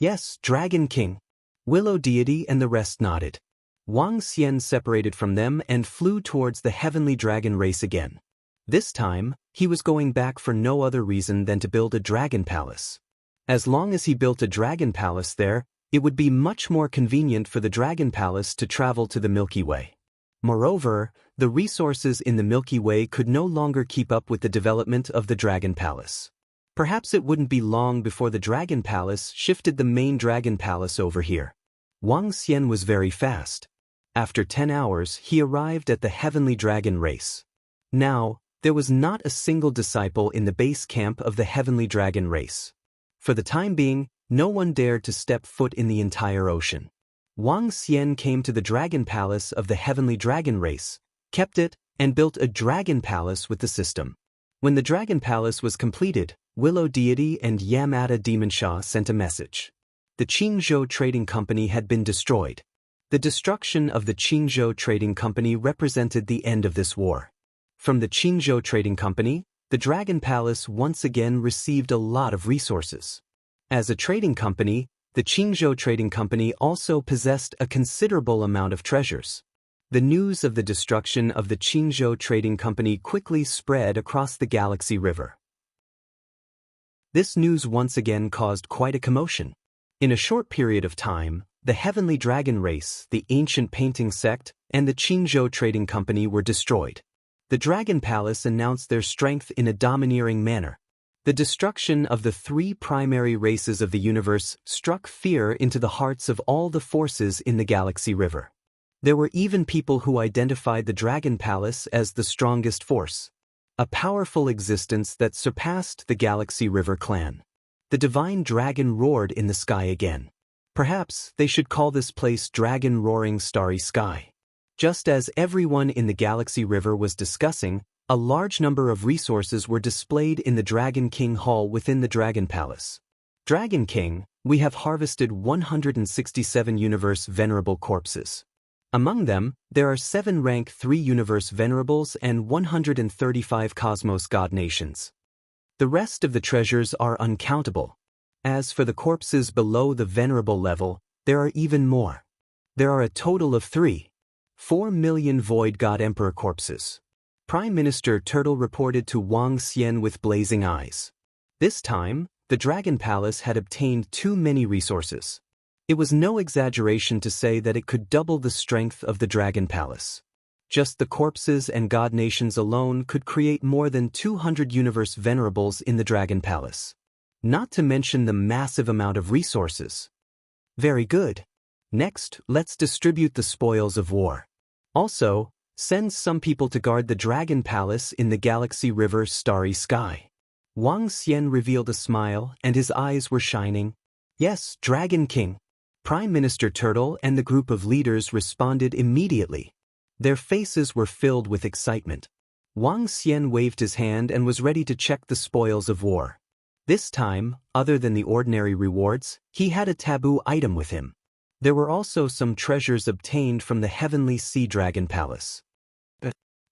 Yes, Dragon King. Willow Deity and the rest nodded. Wang Xian separated from them and flew towards the Heavenly Dragon race again. This time, he was going back for no other reason than to build a dragon palace. As long as he built a dragon palace there, it would be much more convenient for the dragon palace to travel to the Milky Way. Moreover, the resources in the Milky Way could no longer keep up with the development of the Dragon Palace. Perhaps it wouldn't be long before the Dragon Palace shifted the main Dragon Palace over here. Wang Xian was very fast. After 10 hours, he arrived at the Heavenly Dragon race. Now, there was not a single disciple in the base camp of the Heavenly Dragon race. For the time being, no one dared to step foot in the entire ocean. Wang Xian came to the Dragon Palace of the Heavenly Dragon race, kept it, and built a Dragon Palace with the system. When the Dragon Palace was completed, Willow Deity and Yamada Demonsha sent a message. The Qingzhou Trading Company had been destroyed. The destruction of the Qingzhou Trading Company represented the end of this war. From the Qingzhou Trading Company, the Dragon Palace once again received a lot of resources. As a trading company, the Qingzhou Trading Company also possessed a considerable amount of treasures. The news of the destruction of the Qingzhou Trading Company quickly spread across the Galaxy River. This news once again caused quite a commotion. In a short period of time, the Heavenly Dragon race, the Ancient Painting Sect, and the Qingzhou Trading Company were destroyed. The Dragon Palace announced their strength in a domineering manner. The destruction of the 3 primary races of the universe struck fear into the hearts of all the forces in the Galaxy River. There were even people who identified the Dragon Palace as the strongest force, a powerful existence that surpassed the Galaxy River clan. The divine dragon roared in the sky again. Perhaps they should call this place Dragon Roaring Starry Sky. Just as everyone in the Galaxy River was discussing, A large number of resources were displayed in the Dragon King Hall within the Dragon Palace. Dragon King, we have harvested 167 Universe Venerable corpses. Among them, there are 7 Rank 3 Universe Venerables and 135 Cosmos God Nations. The rest of the treasures are uncountable. As for the corpses below the Venerable level, there are even more. There are a total of 4 million Void God Emperor corpses. Prime Minister Turtle reported to Wang Xian with blazing eyes. This time, the Dragon Palace had obtained too many resources. It was no exaggeration to say that it could double the strength of the Dragon Palace. Just the corpses and God Nations alone could create more than 200 Universe Venerables in the Dragon Palace. Not to mention the massive amount of resources. Very good. Next, let's distribute the spoils of war. Also, send some people to guard the Dragon Palace in the Galaxy River's starry sky. Wang Xian revealed a smile and his eyes were shining. Yes, Dragon King. Prime Minister Turtle and the group of leaders responded immediately. Their faces were filled with excitement. Wang Xian waved his hand and was ready to check the spoils of war. This time, other than the ordinary rewards, he had a taboo item with him. There were also some treasures obtained from the Heavenly Sea Dragon Palace.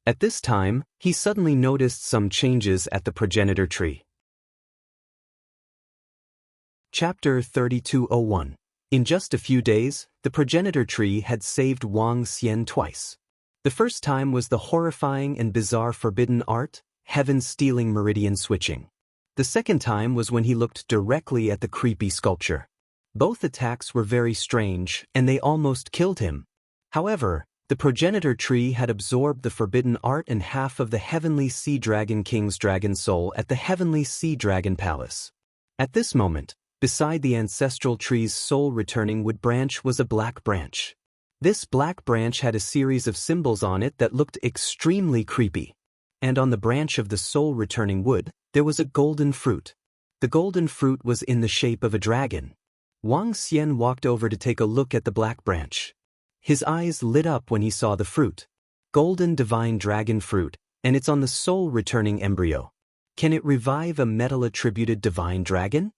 At this time, he suddenly noticed some changes at the progenitor tree. Chapter 3201. In just a few days, the progenitor tree had saved Wang Xian twice. The first time was the horrifying and bizarre forbidden art, heaven-stealing meridian switching. The second time was when he looked directly at the creepy sculpture. Both attacks were very strange, and they almost killed him. However, the progenitor tree had absorbed the forbidden art and half of the Heavenly Sea Dragon King's dragon soul at the Heavenly Sea Dragon Palace. At this moment, beside the ancestral tree's soul-returning wood branch was a black branch. This black branch had a series of symbols on it that looked extremely creepy. And on the branch of the soul-returning wood, there was a golden fruit. The golden fruit was in the shape of a dragon. Wang Xian walked over to take a look at the black branch. His eyes lit up when he saw the fruit. Golden divine dragon fruit, and it's on the soul-returning embryo. Can it revive a metal-attributed divine dragon?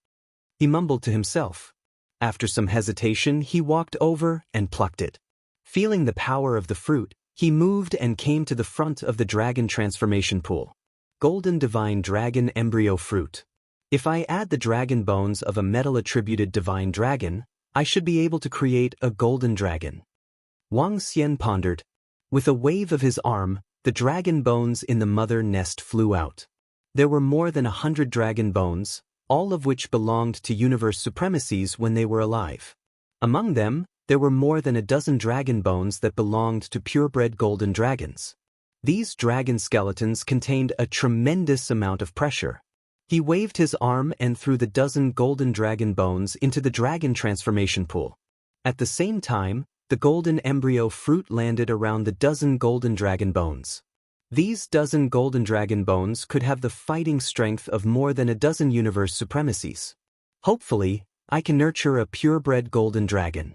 He mumbled to himself. After some hesitation, he walked over and plucked it. Feeling the power of the fruit, he moved and came to the front of the dragon transformation pool. Golden divine dragon embryo fruit. If I add the dragon bones of a metal-attributed divine dragon, I should be able to create a golden dragon. Wang Xian pondered. With a wave of his arm, the dragon bones in the mother nest flew out. There were more than 100 dragon bones, all of which belonged to universe supremacies when they were alive. Among them, there were more than a dozen dragon bones that belonged to purebred golden dragons. These dragon skeletons contained a tremendous amount of pressure. He waved his arm and threw the dozen golden dragon bones into the dragon transformation pool. At the same time, the golden embryo fruit landed around the dozen golden dragon bones. These dozen golden dragon bones could have the fighting strength of more than a dozen universe supremacies. Hopefully, I can nurture a purebred golden dragon.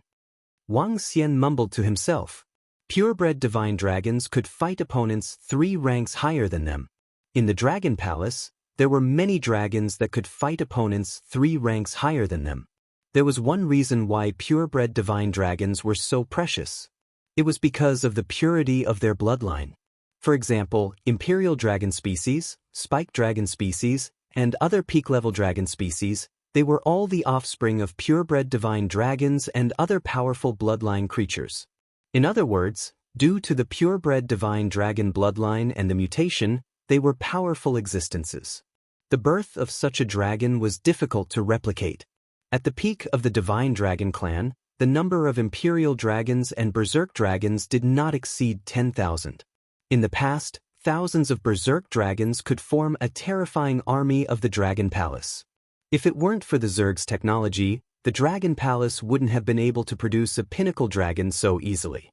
Wang Xian mumbled to himself. Purebred divine dragons could fight opponents 3 ranks higher than them. In the Dragon Palace, there were many dragons that could fight opponents 3 ranks higher than them. There was one reason why purebred divine dragons were so precious. It was because of the purity of their bloodline. For example, Imperial Dragon species, Spike Dragon species, and other peak-level dragon species, they were all the offspring of purebred divine dragons and other powerful bloodline creatures. In other words, due to the purebred divine dragon bloodline and the mutation, they were powerful existences. The birth of such a dragon was difficult to replicate. At the peak of the divine dragon clan, the number of Imperial dragons and Berserk dragons did not exceed 10,000. In the past, thousands of Berserk dragons could form a terrifying army of the Dragon Palace. If it weren't for the Zerg's technology, the Dragon Palace wouldn't have been able to produce a pinnacle dragon so easily.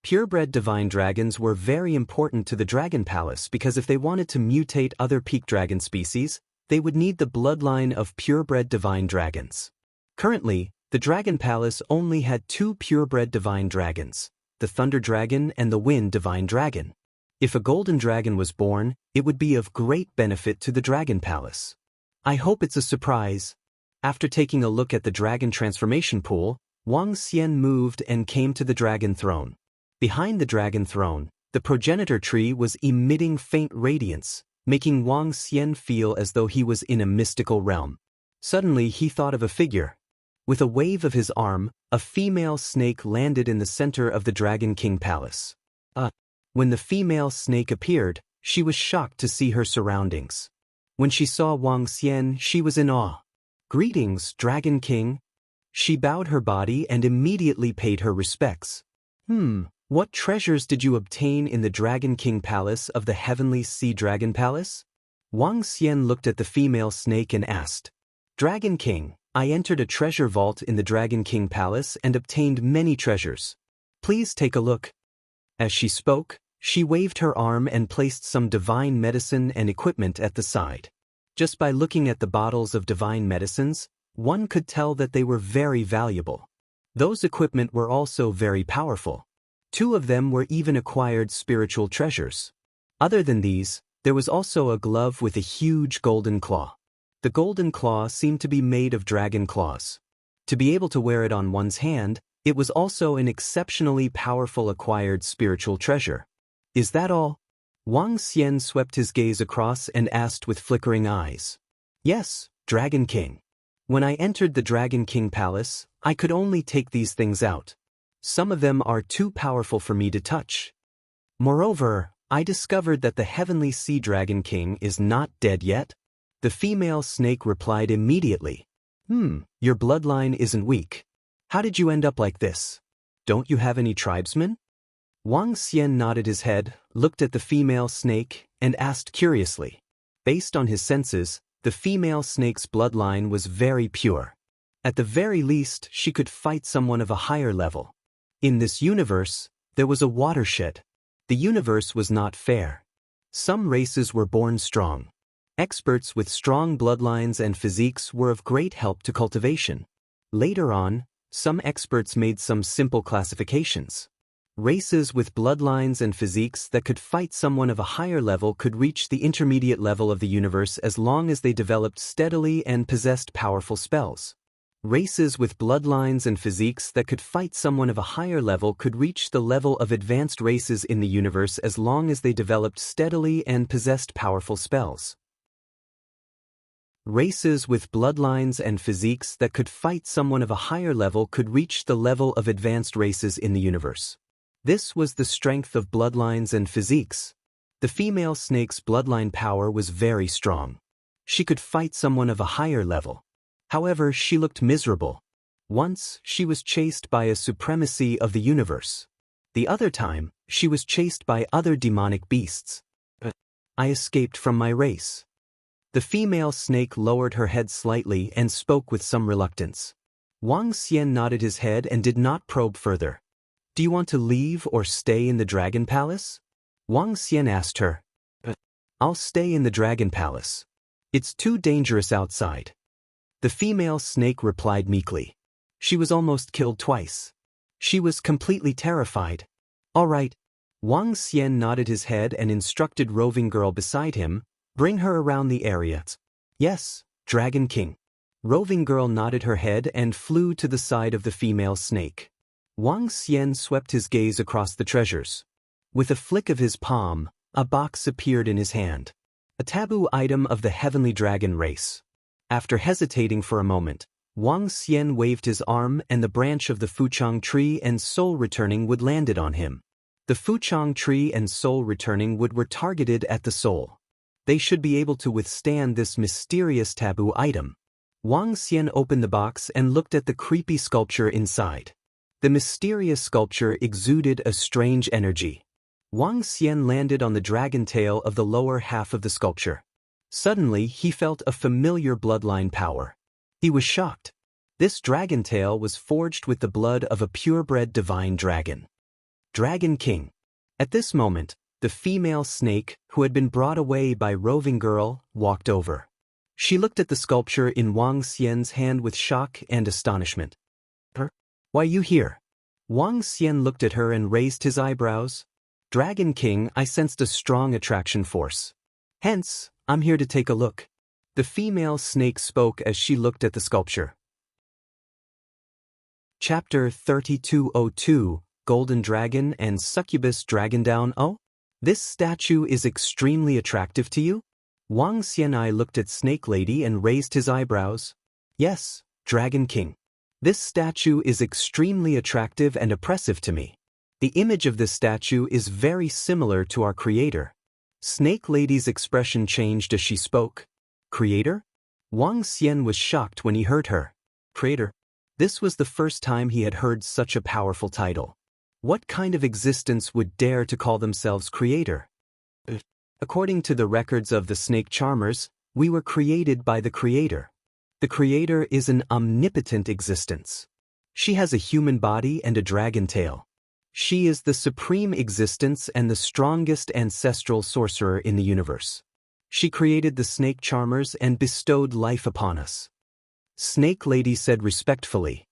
Purebred divine dragons were very important to the Dragon Palace because if they wanted to mutate other peak dragon species, they would need the bloodline of purebred divine dragons. Currently, the Dragon Palace only had 2 purebred divine dragons, the Thunder Dragon and the Wind Divine Dragon. If a golden dragon was born, it would be of great benefit to the dragon palace. I hope it's a surprise. After taking a look at the dragon transformation pool, Wang Xian moved and came to the dragon throne. Behind the dragon throne, the progenitor tree was emitting faint radiance, making Wang Xian feel as though he was in a mystical realm. Suddenly he thought of a figure. With a wave of his arm, a female snake landed in the center of the Dragon King Palace. When the female snake appeared, she was shocked to see her surroundings. When she saw Wang Xian, she was in awe. "Greetings, Dragon King." She bowed her body and immediately paid her respects. What treasures did you obtain in the Dragon King Palace of the Heavenly Sea Dragon Palace? Wang Xian looked at the female snake and asked. "Dragon King, I entered a treasure vault in the Dragon King Palace and obtained many treasures. Please take a look." As she spoke, she waved her arm and placed some divine medicine and equipment at the side. Just by looking at the bottles of divine medicines, one could tell that they were very valuable. Those equipment were also very powerful. 2 of them were even acquired spiritual treasures. Other than these, there was also a glove with a huge golden claw. The golden claw seemed to be made of dragon claws. To be able to wear it on one's hand, it was also an exceptionally powerful acquired spiritual treasure. "Is that all?" Wang Xian swept his gaze across and asked with flickering eyes. "Yes, Dragon King. When I entered the Dragon King Palace, I could only take these things out. Some of them are too powerful for me to touch. Moreover, I discovered that the Heavenly Sea Dragon King is not dead yet." The female snake replied immediately. Your bloodline isn't weak. How did you end up like this? Don't you have any tribesmen?" Wang Xian nodded his head, looked at the female snake, and asked curiously. Based on his senses, the female snake's bloodline was very pure. At the very least, she could fight someone of a higher level. In this universe, there was a watershed. The universe was not fair. Some races were born strong. Experts with strong bloodlines and physiques were of great help to cultivation. Later on, some experts made some simple classifications. Races with bloodlines and physiques that could fight someone of a higher level could reach the intermediate level of the universe as long as they developed steadily and possessed powerful spells. Races with bloodlines and physiques that could fight someone of a higher level could reach the level of advanced races in the universe as long as they developed steadily and possessed powerful spells. Races with bloodlines and physiques that could fight someone of a higher level could reach the level of advanced races in the universe. This was the strength of bloodlines and physiques. The female snake's bloodline power was very strong. She could fight someone of a higher level. However, she looked miserable. Once, she was chased by a supremacy of the universe. The other time, she was chased by other demonic beasts. I escaped from my race. The female snake lowered her head slightly and spoke with some reluctance. Wang Xian nodded his head and did not probe further. "Do you want to leave or stay in the Dragon Palace?" Wang Xian asked her. "I'll stay in the Dragon Palace. It's too dangerous outside." The female snake replied meekly. She was almost killed twice. She was completely terrified. "All right." Wang Xian nodded his head and instructed Roving Girl beside him, "Bring her around the area." "Yes, Dragon King." Roving Girl nodded her head and flew to the side of the female snake. Wang Xian swept his gaze across the treasures. With a flick of his palm, a box appeared in his hand. A taboo item of the heavenly dragon race. After hesitating for a moment, Wang Xian waved his arm and the branch of the Fuchang tree and soul returning wood landed on him. The Fuchang tree and soul returning wood were targeted at the soul. They should be able to withstand this mysterious taboo item. Wang Xian opened the box and looked at the creepy sculpture inside. The mysterious sculpture exuded a strange energy. Wang Xian landed on the dragon tail of the lower half of the sculpture. Suddenly, he felt a familiar bloodline power. He was shocked. This dragon tail was forged with the blood of a purebred divine dragon. Dragon King. At this moment, the female snake, who had been brought away by Roving Girl, walked over. She looked at the sculpture in Wang Xian's hand with shock and astonishment. "Why you here?" Wang Xian looked at her and raised his eyebrows. Dragon King, I sensed a strong attraction force. Hence, I'm here to take a look. The female snake spoke as she looked at the sculpture. Chapter 3202, Golden Dragon and Succubus Dragondown. Oh? This statue is extremely attractive to you? Wang Xianai looked at Snake Lady and raised his eyebrows. Yes, Dragon King. This statue is extremely attractive and oppressive to me. The image of this statue is very similar to our creator. Snake Lady's expression changed as she spoke. Creator? Wang Xian was shocked when he heard her. Creator. This was the first time he had heard such a powerful title. What kind of existence would dare to call themselves creator? According to the records of the snake charmers, we were created by the creator. The creator is an omnipotent existence. She has a human body and a dragon tail. She is the supreme existence and the strongest ancestral sorcerer in the universe. She created the snake charmers and bestowed life upon us. Snake Lady said respectfully.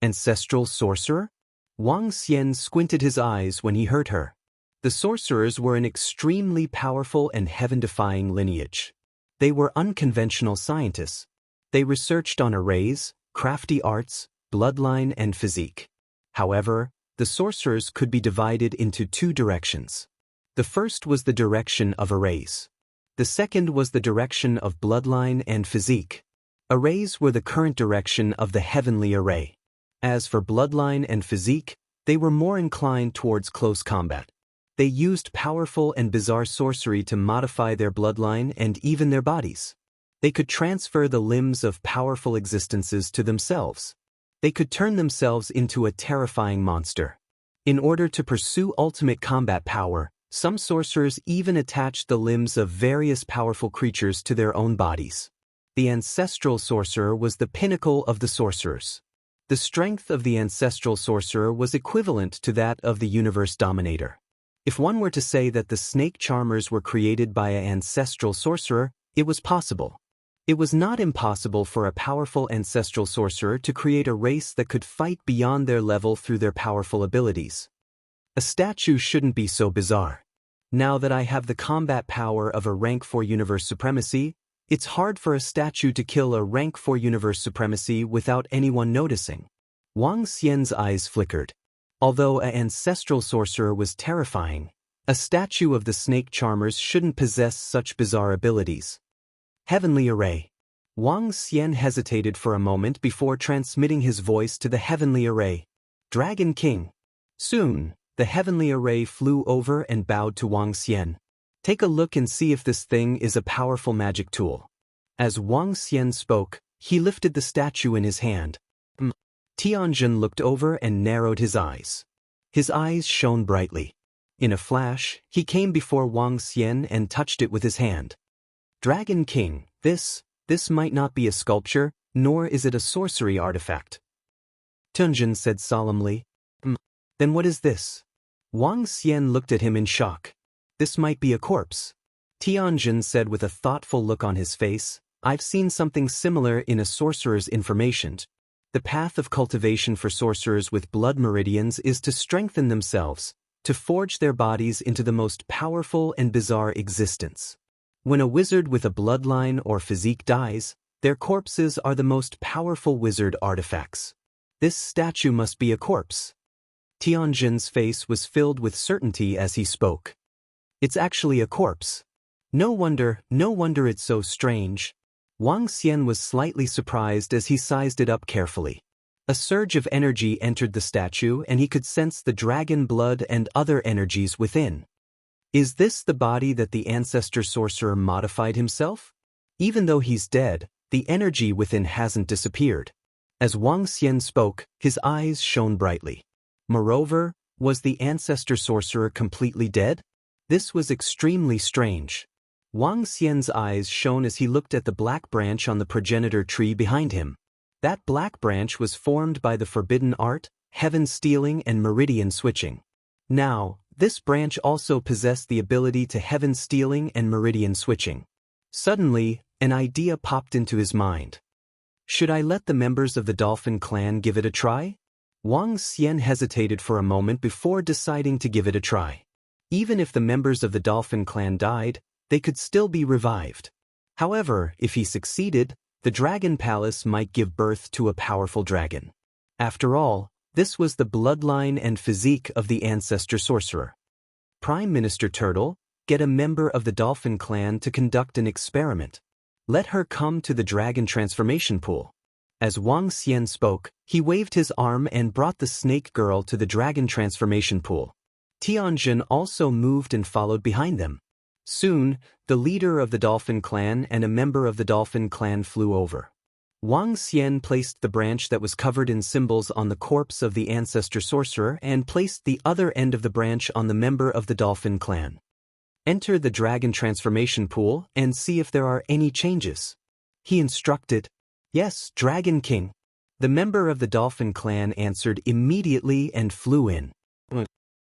Ancestral sorcerer? Wang Xian squinted his eyes when he heard her. The sorcerers were an extremely powerful and heaven-defying lineage. They were unconventional scientists. They researched on arrays, crafty arts, bloodline, and physique. However, the sorcerers could be divided into two directions. The first was the direction of arrays. The second was the direction of bloodline and physique. Arrays were the current direction of the heavenly array. As for bloodline and physique, they were more inclined towards close combat. They used powerful and bizarre sorcery to modify their bloodline and even their bodies. They could transfer the limbs of powerful existences to themselves. They could turn themselves into a terrifying monster. In order to pursue ultimate combat power, some sorcerers even attached the limbs of various powerful creatures to their own bodies. The ancestral sorcerer was the pinnacle of the sorcerers. The strength of the ancestral sorcerer was equivalent to that of the universe dominator. If one were to say that the snake charmers were created by an ancestral sorcerer, it was possible. It was not impossible for a powerful ancestral sorcerer to create a race that could fight beyond their level through their powerful abilities. A statue shouldn't be so bizarre. Now that I have the combat power of a rank 4 universe supremacy, it's hard for a statue to kill a rank 4 universe supremacy without anyone noticing. Wang Xian's eyes flickered. Although an ancestral sorcerer was terrifying, a statue of the snake charmers shouldn't possess such bizarre abilities. Heavenly Array. Wang Xian hesitated for a moment before transmitting his voice to the Heavenly Array. Dragon King. Soon, the Heavenly Array flew over and bowed to Wang Xian. Take a look and see if this thing is a powerful magic tool. As Wang Xian spoke, he lifted the statue in his hand. Tianjin looked over and narrowed his eyes. His eyes shone brightly. In a flash, he came before Wang Xian and touched it with his hand. Dragon King, this might not be a sculpture, nor is it a sorcery artifact. Tianjin said solemnly. Then what is this? Wang Xian looked at him in shock. This might be a corpse. Tianjin said with a thoughtful look on his face, I've seen something similar in a sorcerer's information. The path of cultivation for sorcerers with blood meridians is to strengthen themselves, to forge their bodies into the most powerful and bizarre existence. When a wizard with a bloodline or physique dies, their corpses are the most powerful wizard artifacts. This statue must be a corpse. Tianjin's face was filled with certainty as he spoke. It's actually a corpse. No wonder it's so strange. Wang Xian was slightly surprised as he sized it up carefully. A surge of energy entered the statue and he could sense the dragon blood and other energies within. Is this the body that the ancestor sorcerer modified himself? Even though he's dead, the energy within hasn't disappeared. As Wang Xian spoke, his eyes shone brightly. Moreover, was the ancestor sorcerer completely dead? This was extremely strange. Wang Xian's eyes shone as he looked at the black branch on the progenitor tree behind him. That black branch was formed by the forbidden art, heaven stealing, and meridian switching. Now, this branch also possessed the ability to heaven stealing and meridian switching. Suddenly, an idea popped into his mind. Should I let the members of the Dolphin clan give it a try? Wang Xian hesitated for a moment before deciding to give it a try. Even if the members of the dolphin clan died, they could still be revived. However, if he succeeded, the Dragon Palace might give birth to a powerful dragon. After all, this was the bloodline and physique of the ancestor sorcerer. Prime Minister Turtle, get a member of the dolphin clan to conduct an experiment. Let her come to the dragon transformation pool. As Wang Xian spoke, he waved his arm and brought the snake girl to the dragon transformation pool. Tianjin also moved and followed behind them. Soon, the leader of the dolphin clan and a member of the dolphin clan flew over. Wang Xian placed the branch that was covered in symbols on the corpse of the ancestor sorcerer and placed the other end of the branch on the member of the dolphin clan. Enter the dragon transformation pool and see if there are any changes. He instructed. Yes, Dragon King. The member of the dolphin clan answered immediately and flew in.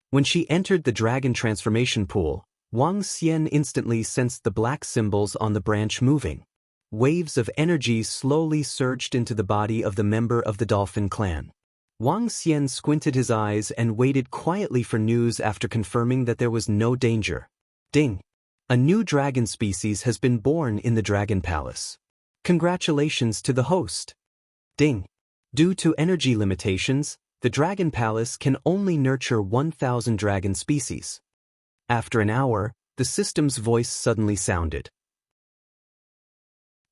When she entered the dragon transformation pool, Wang Xian instantly sensed the black symbols on the branch moving. Waves of energy slowly surged into the body of the member of the dolphin clan. Wang Xian squinted his eyes and waited quietly for news after confirming that there was no danger. Ding! A new dragon species has been born in the Dragon Palace. Congratulations to the host. Ding! Due to energy limitations, the Dragon Palace can only nurture 1,000 dragon species. After an hour, the system's voice suddenly sounded.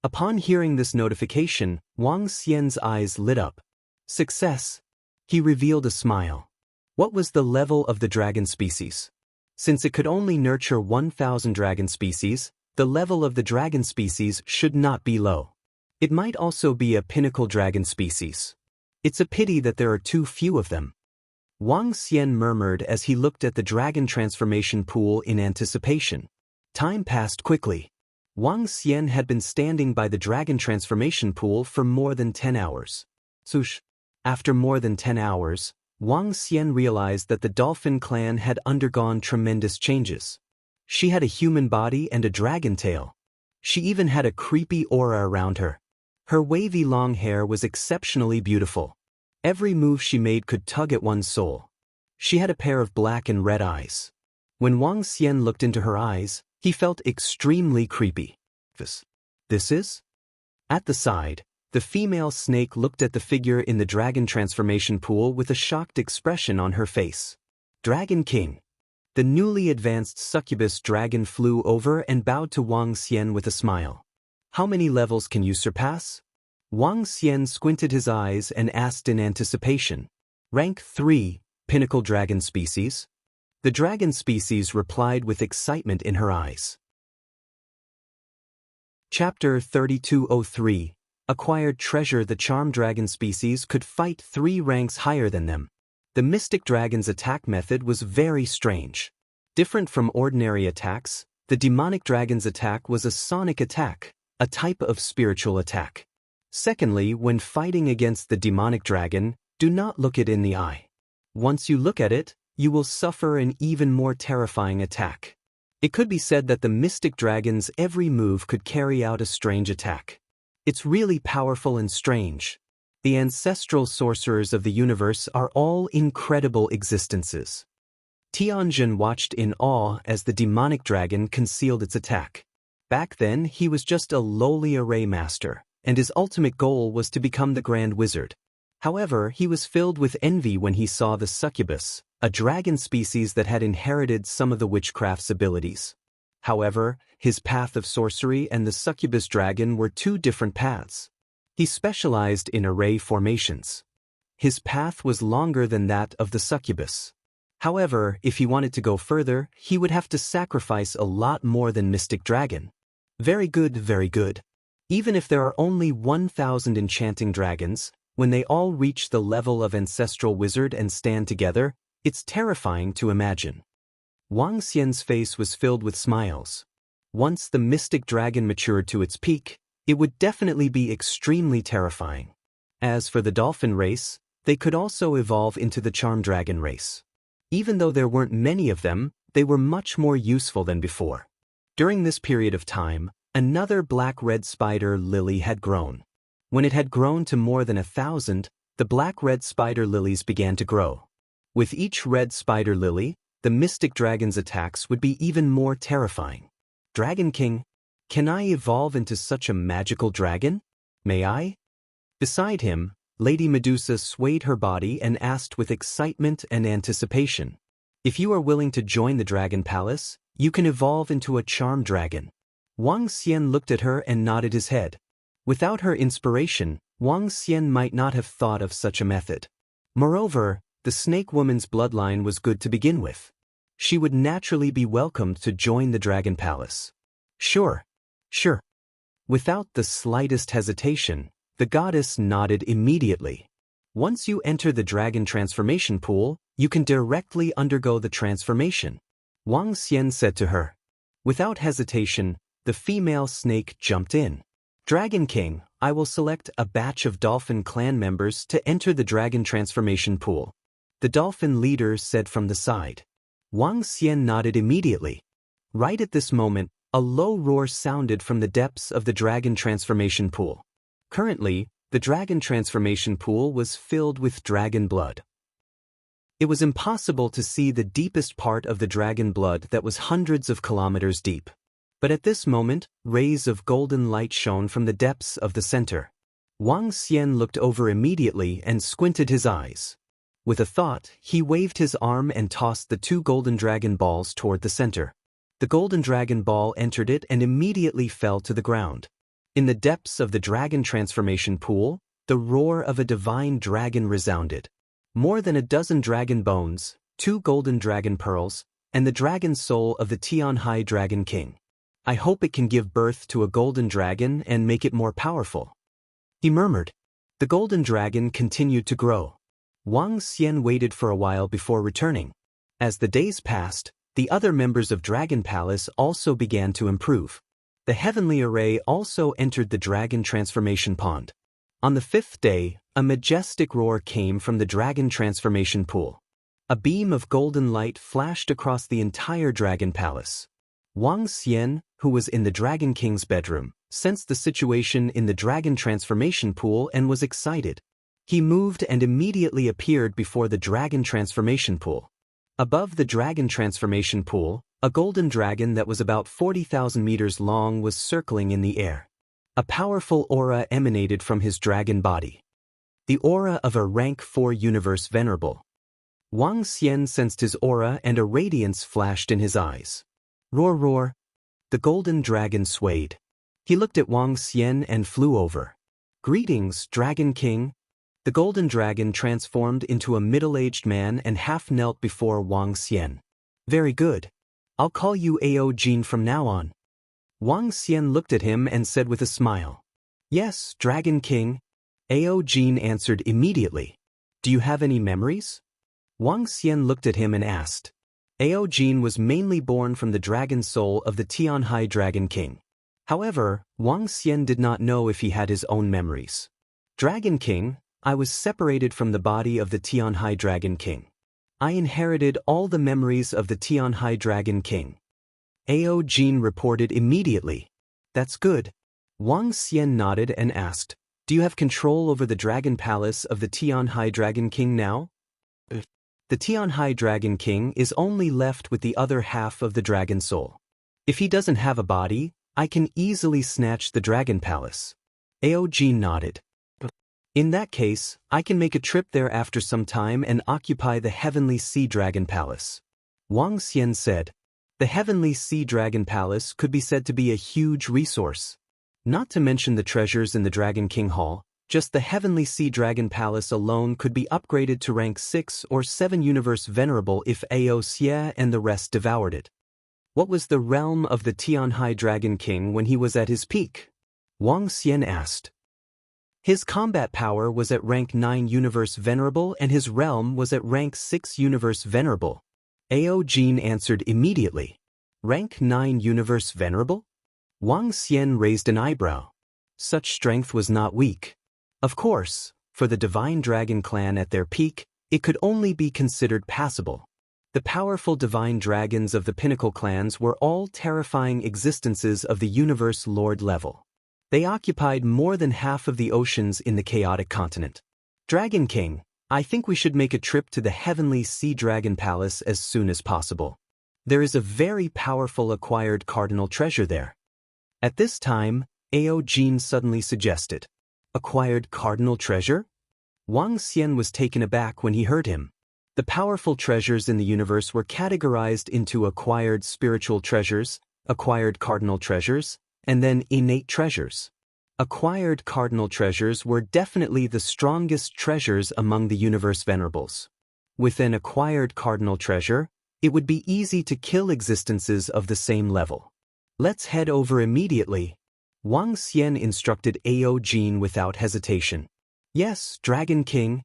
Upon hearing this notification, Wang Xian's eyes lit up. Success! He revealed a smile. What was the level of the dragon species? Since it could only nurture 1,000 dragon species, the level of the dragon species should not be low. It might also be a pinnacle dragon species. It's a pity that there are too few of them. Wang Xian murmured as he looked at the dragon transformation pool in anticipation. Time passed quickly. Wang Xian had been standing by the dragon transformation pool for more than 10 hours. Swoosh! After more than 10 hours, Wang Xian realized that the dolphin clan had undergone tremendous changes. She had a human body and a dragon tail. She even had a creepy aura around her. Her wavy long hair was exceptionally beautiful. Every move she made could tug at one's soul. She had a pair of black and red eyes. When Wang Xian looked into her eyes, he felt extremely creepy. This is? At the side, the female snake looked at the figure in the dragon transformation pool with a shocked expression on her face. Dragon King. The newly advanced succubus dragon flew over and bowed to Wang Xian with a smile. How many levels can you surpass? Wang Xian squinted his eyes and asked in anticipation. Rank 3, pinnacle dragon species. The dragon species replied with excitement in her eyes. Chapter 3203. Acquired treasure. The charm dragon species could fight 3 ranks higher than them. The mystic dragon's attack method was very strange. Different from ordinary attacks, the demonic dragon's attack was a sonic attack, a type of spiritual attack. Secondly, when fighting against the demonic dragon, do not look it in the eye. Once you look at it, you will suffer an even more terrifying attack. It could be said that the mystic dragon's every move could carry out a strange attack. It's really powerful and strange. The ancestral sorcerers of the universe are all incredible existences. Tianjin watched in awe as the demonic dragon concealed its attack. Back then, he was just a lowly array master, and his ultimate goal was to become the Grand Wizard. However, he was filled with envy when he saw the succubus, a dragon species that had inherited some of the witchcraft's abilities. However, his path of sorcery and the succubus dragon were 2 different paths. He specialized in array formations. His path was longer than that of the succubus. However, if he wanted to go further, he would have to sacrifice a lot more than Mystic Dragon. Very good, very good. Even if there are only 1,000 enchanting dragons, when they all reach the level of ancestral wizard and stand together, it's terrifying to imagine. Wang Xian's face was filled with smiles. Once the mystic dragon matured to its peak, it would definitely be extremely terrifying. As for the dolphin race, they could also evolve into the charm dragon race. Even though there weren't many of them, they were much more useful than before. During this period of time, another black-red spider lily had grown. When it had grown to more than 1,000, the black-red spider lilies began to grow. With each red spider lily, the mystic dragon's attacks would be even more terrifying. Dragon King, can I evolve into such a magical dragon? May I? Beside him, Lady Medusa swayed her body and asked with excitement and anticipation. If you are willing to join the Dragon Palace, you can evolve into a charm dragon. Wang Xian looked at her and nodded his head. Without her inspiration, Wang Xian might not have thought of such a method. Moreover, the snake woman's bloodline was good to begin with. She would naturally be welcomed to join the Dragon Palace. Sure. Without the slightest hesitation, the goddess nodded immediately. Once you enter the dragon transformation pool, you can directly undergo the transformation, Wang Xian said to her. Without hesitation, the female snake jumped in. Dragon King, I will select a batch of dolphin clan members to enter the dragon transformation pool, the dolphin leader said from the side. Wang Xian nodded immediately. Right at this moment, a low roar sounded from the depths of the dragon transformation pool. Currently, the dragon transformation pool was filled with dragon blood. It was impossible to see the deepest part of the dragon blood that was hundreds of kilometers deep. But at this moment, rays of golden light shone from the depths of the center. Wang Xian looked over immediately and squinted his eyes. With a thought, he waved his arm and tossed the 2 golden dragon balls toward the center. The golden dragon ball entered it and immediately fell to the ground. In the depths of the dragon transformation pool, the roar of a divine dragon resounded. More than a dozen dragon bones, 2 golden dragon pearls, and the dragon soul of the Tianhai Dragon King. I hope it can give birth to a golden dragon and make it more powerful, he murmured. The golden dragon continued to grow. Wang Xian waited for a while before returning. As the days passed, the other members of Dragon Palace also began to improve. The heavenly array also entered the dragon transformation pond. On the 5th day, a majestic roar came from the dragon transformation pool. A beam of golden light flashed across the entire Dragon Palace. Wang Xian, who was in the Dragon King's bedroom, sensed the situation in the dragon transformation pool and was excited. He moved and immediately appeared before the dragon transformation pool. Above the dragon transformation pool, a golden dragon that was about 40,000 meters long was circling in the air. A powerful aura emanated from his dragon body. The aura of a rank 4 universe venerable. Wang Xian sensed his aura and a radiance flashed in his eyes. Roar roar. The golden dragon swayed. He looked at Wang Xian and flew over. Greetings, Dragon King. The golden dragon transformed into a middle-aged man and half knelt before Wang Xian. Very good. I'll call you Ao Jin from now on. Wang Xian looked at him and said with a smile. Yes, Dragon King. Ao Jin answered immediately. Do you have any memories? Wang Xian looked at him and asked. Ao Jin was mainly born from the dragon soul of the Tianhai Dragon King. However, Wang Xian did not know if he had his own memories. Dragon King, I was separated from the body of the Tianhai Dragon King. I inherited all the memories of the Tianhai Dragon King. Ao Jin reported immediately. That's good. Wang Xian nodded and asked, do you have control over the Dragon Palace of the Tianhai Dragon King now? The Tianhai Dragon King is only left with the other half of the dragon soul. If he doesn't have a body, I can easily snatch the Dragon Palace. Ao Jin nodded. In that case, I can make a trip there after some time and occupy the Heavenly Sea Dragon Palace. Wang Xian said. The Heavenly Sea Dragon Palace could be said to be a huge resource. Not to mention the treasures in the Dragon King Hall, just the Heavenly Sea Dragon Palace alone could be upgraded to rank 6 or 7 universe venerable if Ao Xie and the rest devoured it. What was the realm of the Tianhai Dragon King when he was at his peak? Wang Xian asked. His combat power was at rank 9 universe venerable and his realm was at rank 6 universe venerable. Ao Jin answered immediately. Rank 9 universe venerable? Wang Xian raised an eyebrow. Such strength was not weak. Of course, for the Divine Dragon clan at their peak, it could only be considered passable. The powerful divine dragons of the pinnacle clans were all terrifying existences of the universe lord level. They occupied more than half of the oceans in the chaotic continent. Dragon King, I think we should make a trip to the heavenly sea dragon palace as soon as possible. There is a very powerful acquired cardinal treasure there. At this time, Ao Jin suddenly suggested, "Acquired cardinal treasure?" Wang Xian was taken aback when he heard him. The powerful treasures in the universe were categorized into acquired spiritual treasures, acquired cardinal treasures, and then innate treasures. Acquired cardinal treasures were definitely the strongest treasures among the universe venerables. With an acquired cardinal treasure, it would be easy to kill existences of the same level. Let's head over immediately. Wang Xian instructed Ao Jin without hesitation. Yes, Dragon King.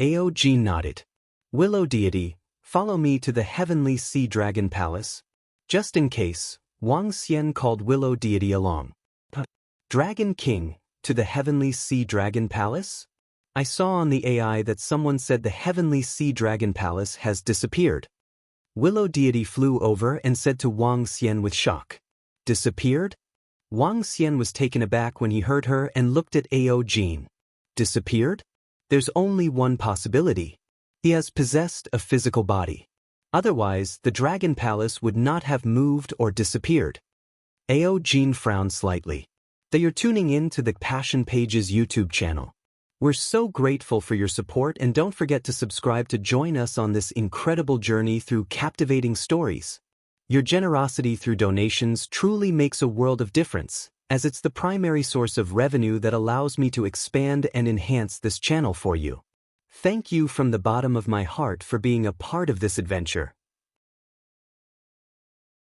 Ao Jin nodded. Willow deity, follow me to the heavenly sea dragon palace. Just in case, Wang Xian called Willow deity along. Dragon King, to the heavenly sea dragon palace? I saw on the AI that someone said the heavenly sea dragon palace has disappeared. Willow deity flew over and said to Wang Xian with shock. Disappeared? Wang Xian was taken aback when he heard her and looked at Ao Jin. Disappeared? There's only one possibility. He has possessed a physical body. Otherwise, the dragon palace would not have moved or disappeared. Ao Jin frowned slightly. That you're tuning in to the Passion Pages YouTube channel. We're so grateful for your support, and don't forget to subscribe to join us on this incredible journey through captivating stories. Your generosity through donations truly makes a world of difference, as it's the primary source of revenue that allows me to expand and enhance this channel for you. Thank you from the bottom of my heart for being a part of this adventure.